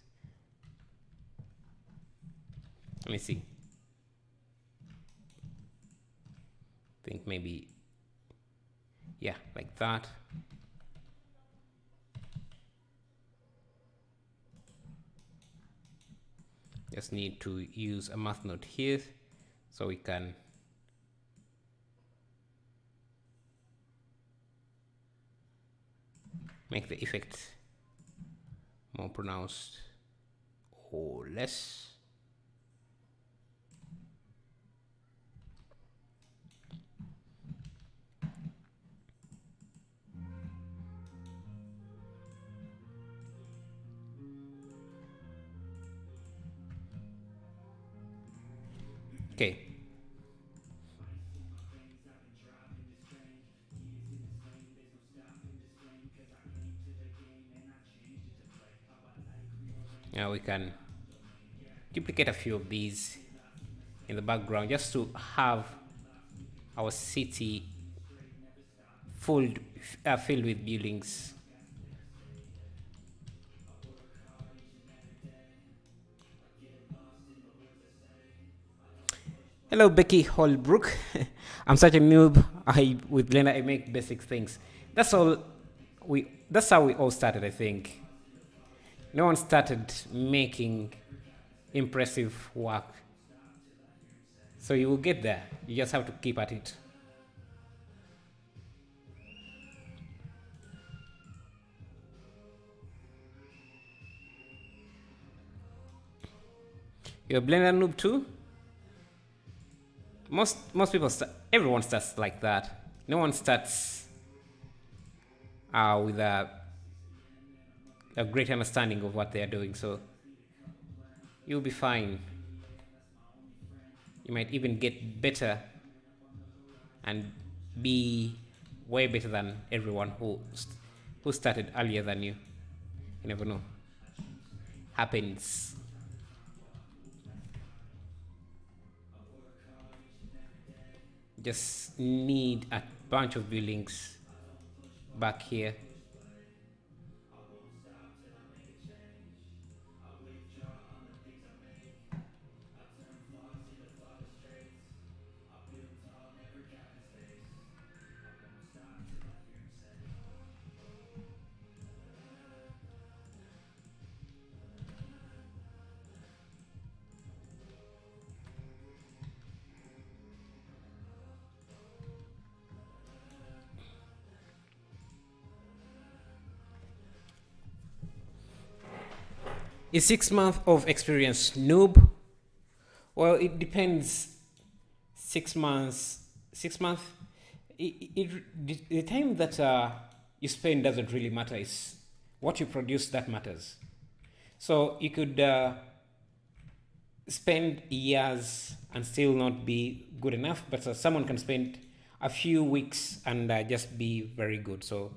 Let me see. I think maybe, yeah, like that. Just need to use a math node here so we can make the effect more pronounced or less. Okay. Now we can duplicate a few of these in the background just to have our city filled with buildings. Hello, Becky Holbrook. I'm such a noob. With Blender I make basic things. That's all. That's how we all started. I think no one started making impressive work. So you will get there. You just have to keep at it. You're a Blender noob too? Most people everyone starts like that. No one starts with a great understanding of what they are doing. So you'll be fine. You might even get better and be way better than everyone who started earlier than you. You never know. Happens. Just need a bunch of buildings back here. Is 6 months of experience noob? Well, it depends. 6 months. 6 months. The time that you spend doesn't really matter. It's what you produce that matters. So you could spend years and still not be good enough, but someone can spend a few weeks and just be very good. So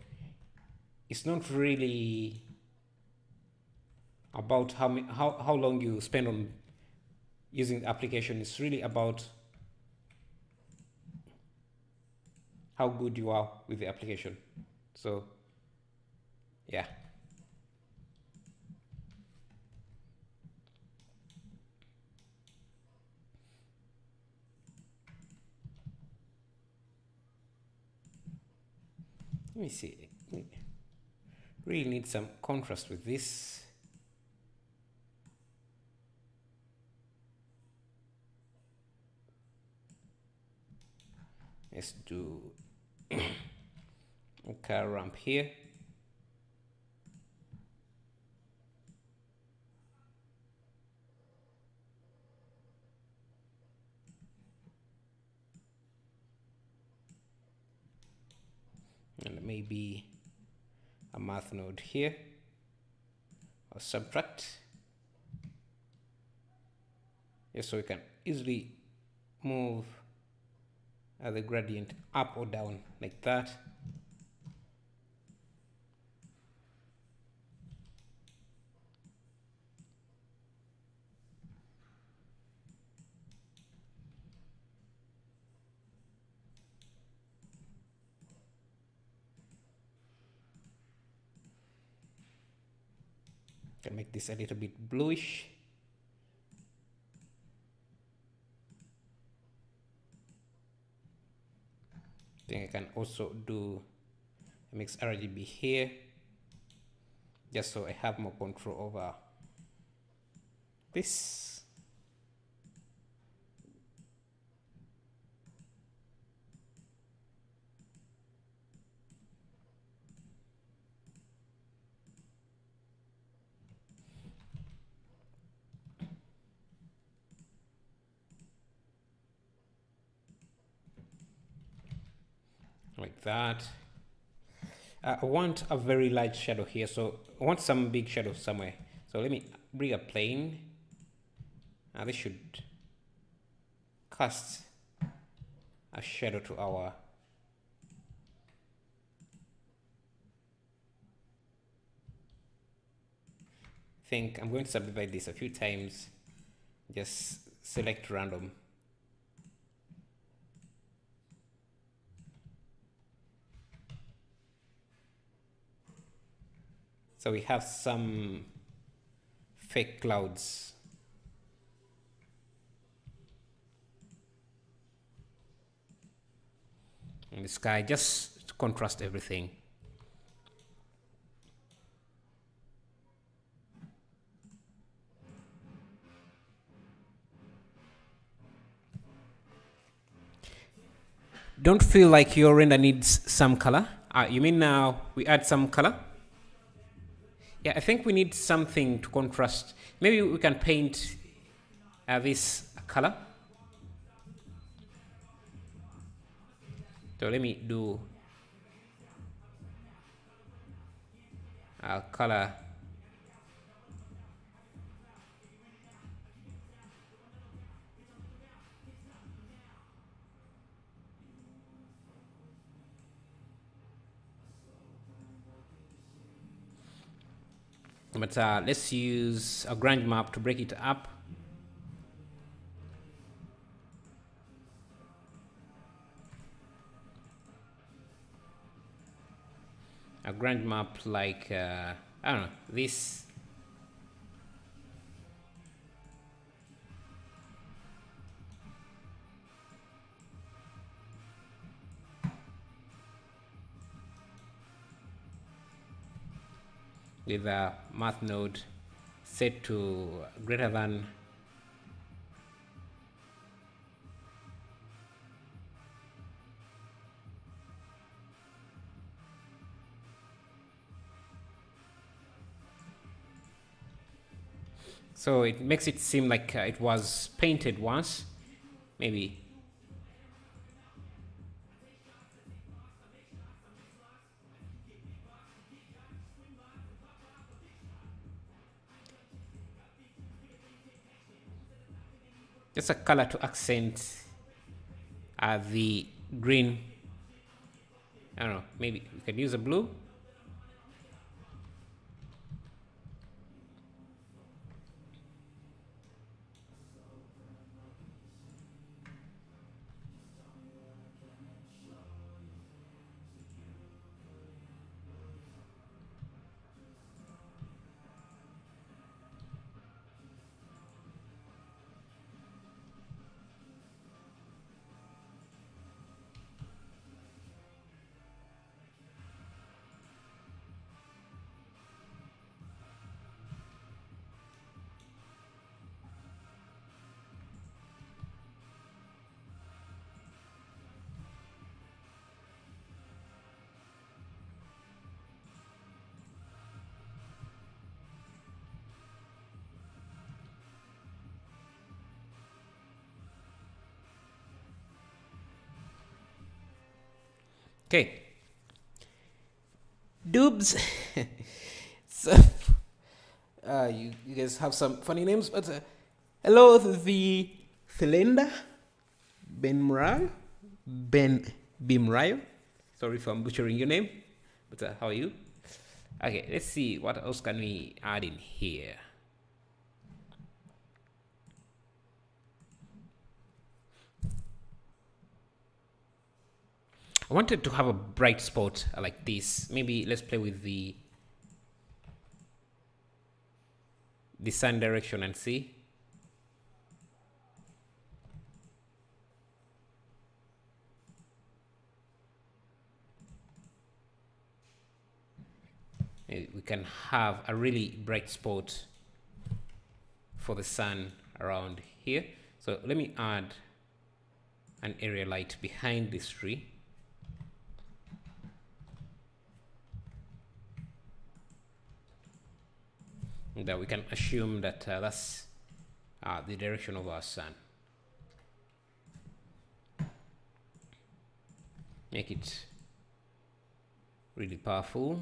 it's not really about how long you spend on using the application. It's really about how good you are with the application. So yeah. Let me see. Really need some contrast with this. Let's do a car ramp here. And maybe a math node here, or subtract. Yes, so we can easily move the gradient up or down like that. Can make this a little bit bluish. I think I can also do a mix RGB here, just so I have more control over this. like that. I want a very large shadow here, so I want some big shadow somewhere. So let me bring a plane. This should cast a shadow to our think. I'm going to subdivide this a few times. Just select random. So we have some fake clouds. In the sky, just to contrast everything. Don't feel like your render needs some color. You mean now we add some color? Yeah, I think we need something to contrast. Maybe we can paint this color. So let me do color. But let's use a grand map to break it up. A grand map like, I don't know, this. With a math node set to greater than so it makes it seem like it was painted once, maybe. Just a color to accent the green. I don't know, maybe we could use a blue. Okay. Doobs. So, you guys have some funny names, but hello, the Philinda Ben Bimrayo. Sorry if I'm butchering your name, but how are you? Okay, let's see what else can we add in here. I wanted to have a bright spot like this. Maybe let's play with the sun direction and see. Maybe we can have a really bright spot for the sun around here. So let me add an area light behind this tree. That we can assume that that's the direction of our sun. Make it really powerful.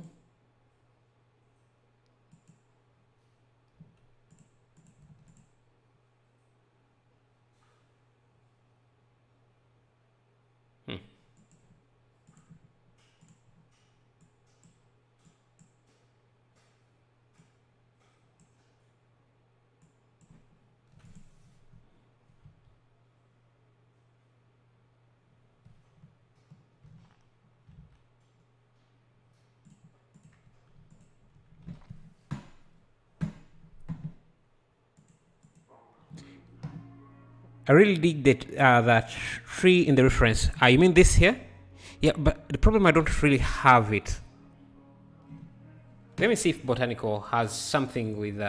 I really dig that tree in the reference. You mean this here? Yeah, but the problem, I don't really have it. Let me see if Botanical has something with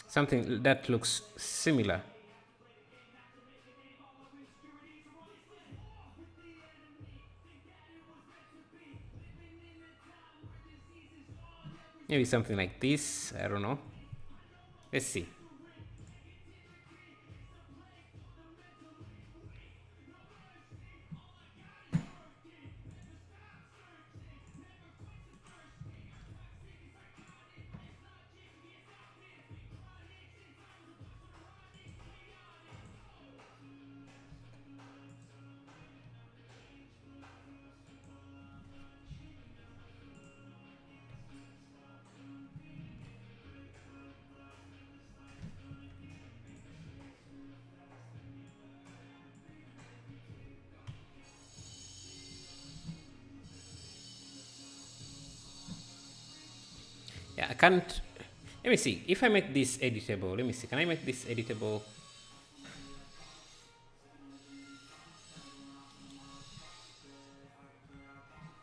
something that looks similar. Maybe something like this. I don't know. Let's see. Yeah, I can't. Let me see. If I make this editable, let me see. Can I make this editable?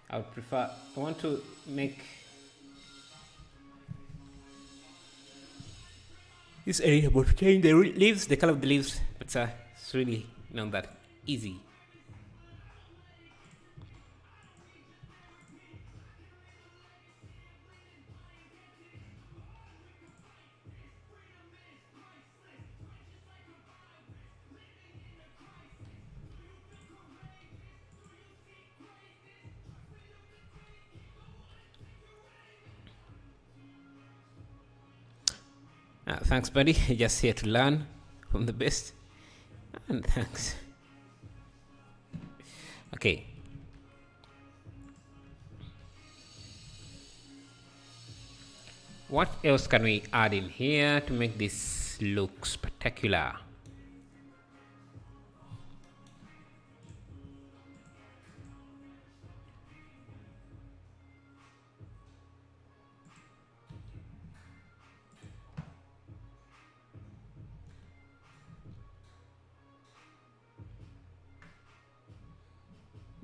I would prefer. I want to make this editable to change the leaves, the color of the leaves, but it's really not that easy. Thanks, buddy. Just here to learn from the best. And thanks. Okay. What else can we add in here to make this look spectacular?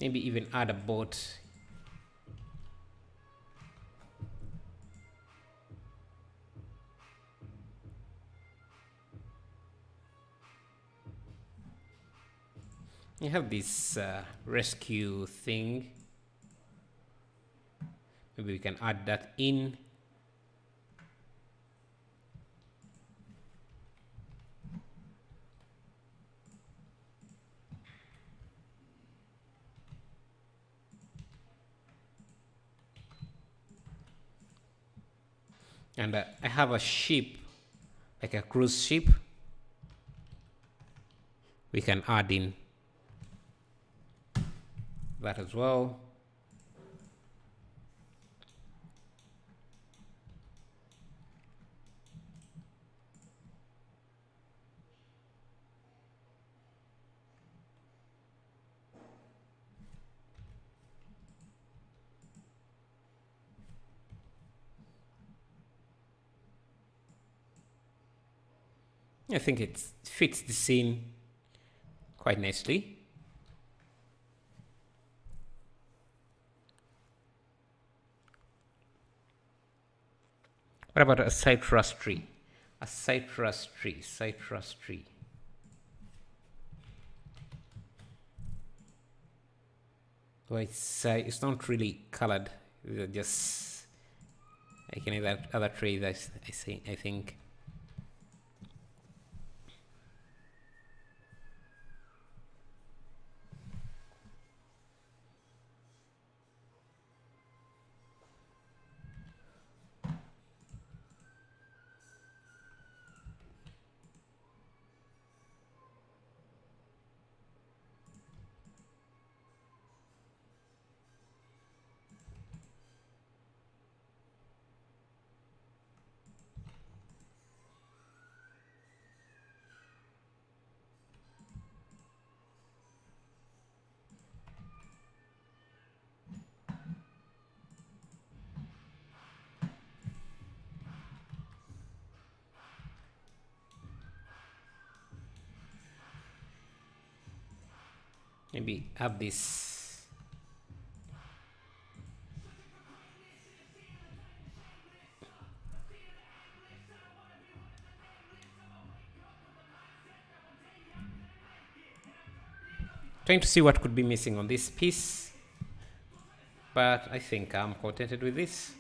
Maybe even add a boat. You have this rescue thing. Maybe we can add that in. And I have a ship, like a cruise ship. We can add in that as well. I think it fits the scene quite nicely. What about a citrus tree? A citrus tree, citrus tree. Well, it's not really colored. It's just like any other tree that I think. maybe have this. Trying to see what could be missing on this piece, but I think I'm contented with this.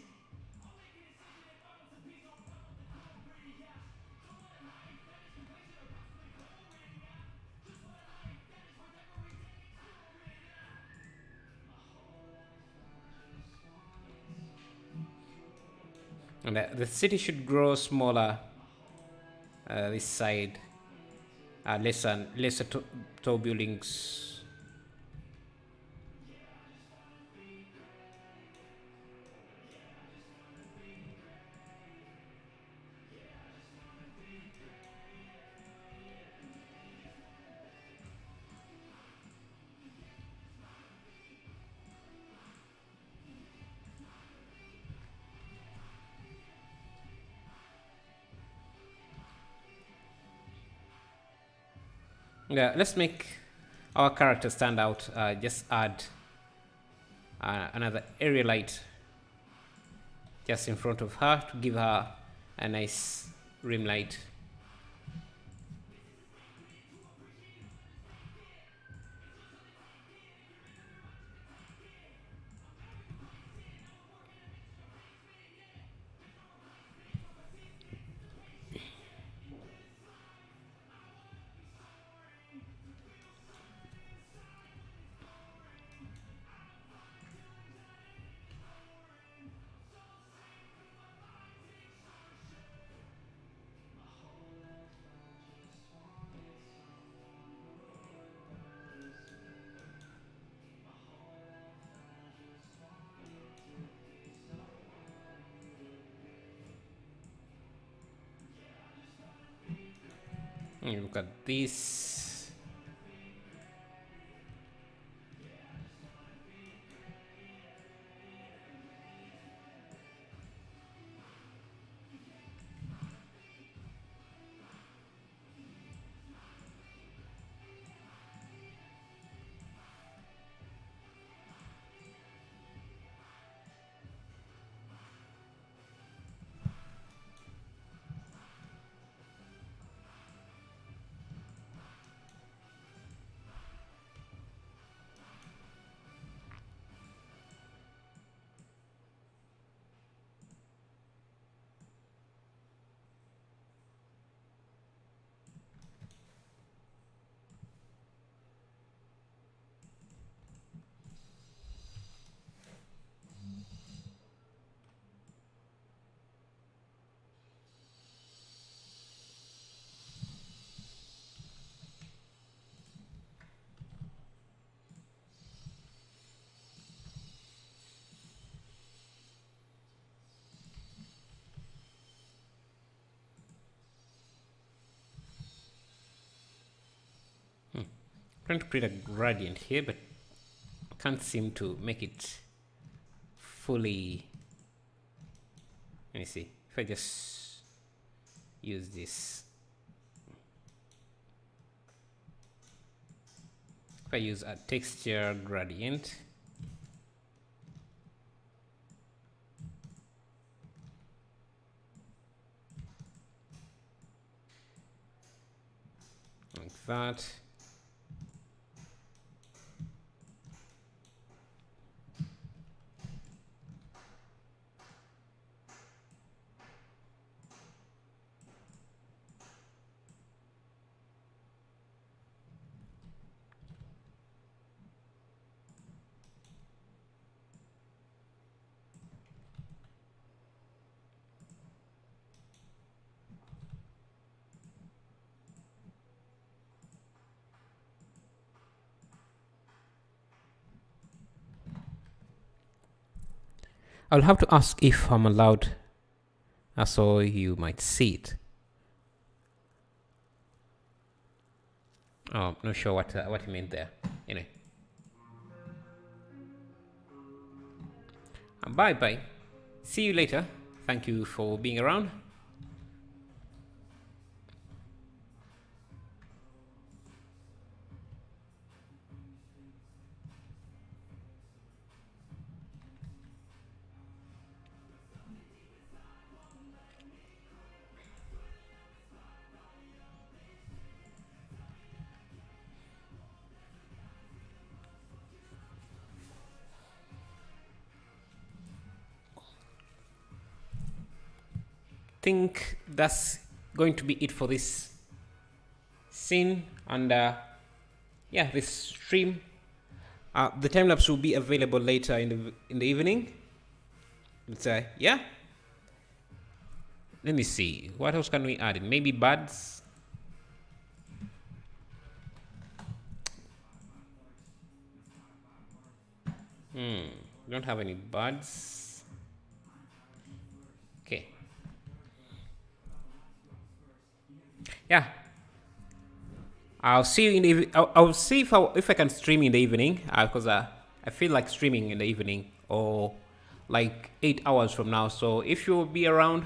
And the city should grow smaller this side, lesser tall buildings. Yeah, let's make our character stand out. Just add another area light just in front of her to give her a nice rim light. And look at this. Trying to create a gradient here, but can't seem to make it fully. Let me see if I just use this. If I use a texture gradient, like that. I'll have to ask if I'm allowed, so you might see it. Oh, not sure what you meant there. Anyway, bye bye. See you later. Thank you for being around. think that's going to be it for this scene. And yeah, this stream, the time lapse will be available later in the evening. Let's yeah. Let me see. What else can we add in? Maybe birds. We don't have any birds. Okay. Yeah. I'll see you in the. I'll see if I can stream in the evening, because I feel like streaming in the evening, or like 8 hours from now. So if you'll be around,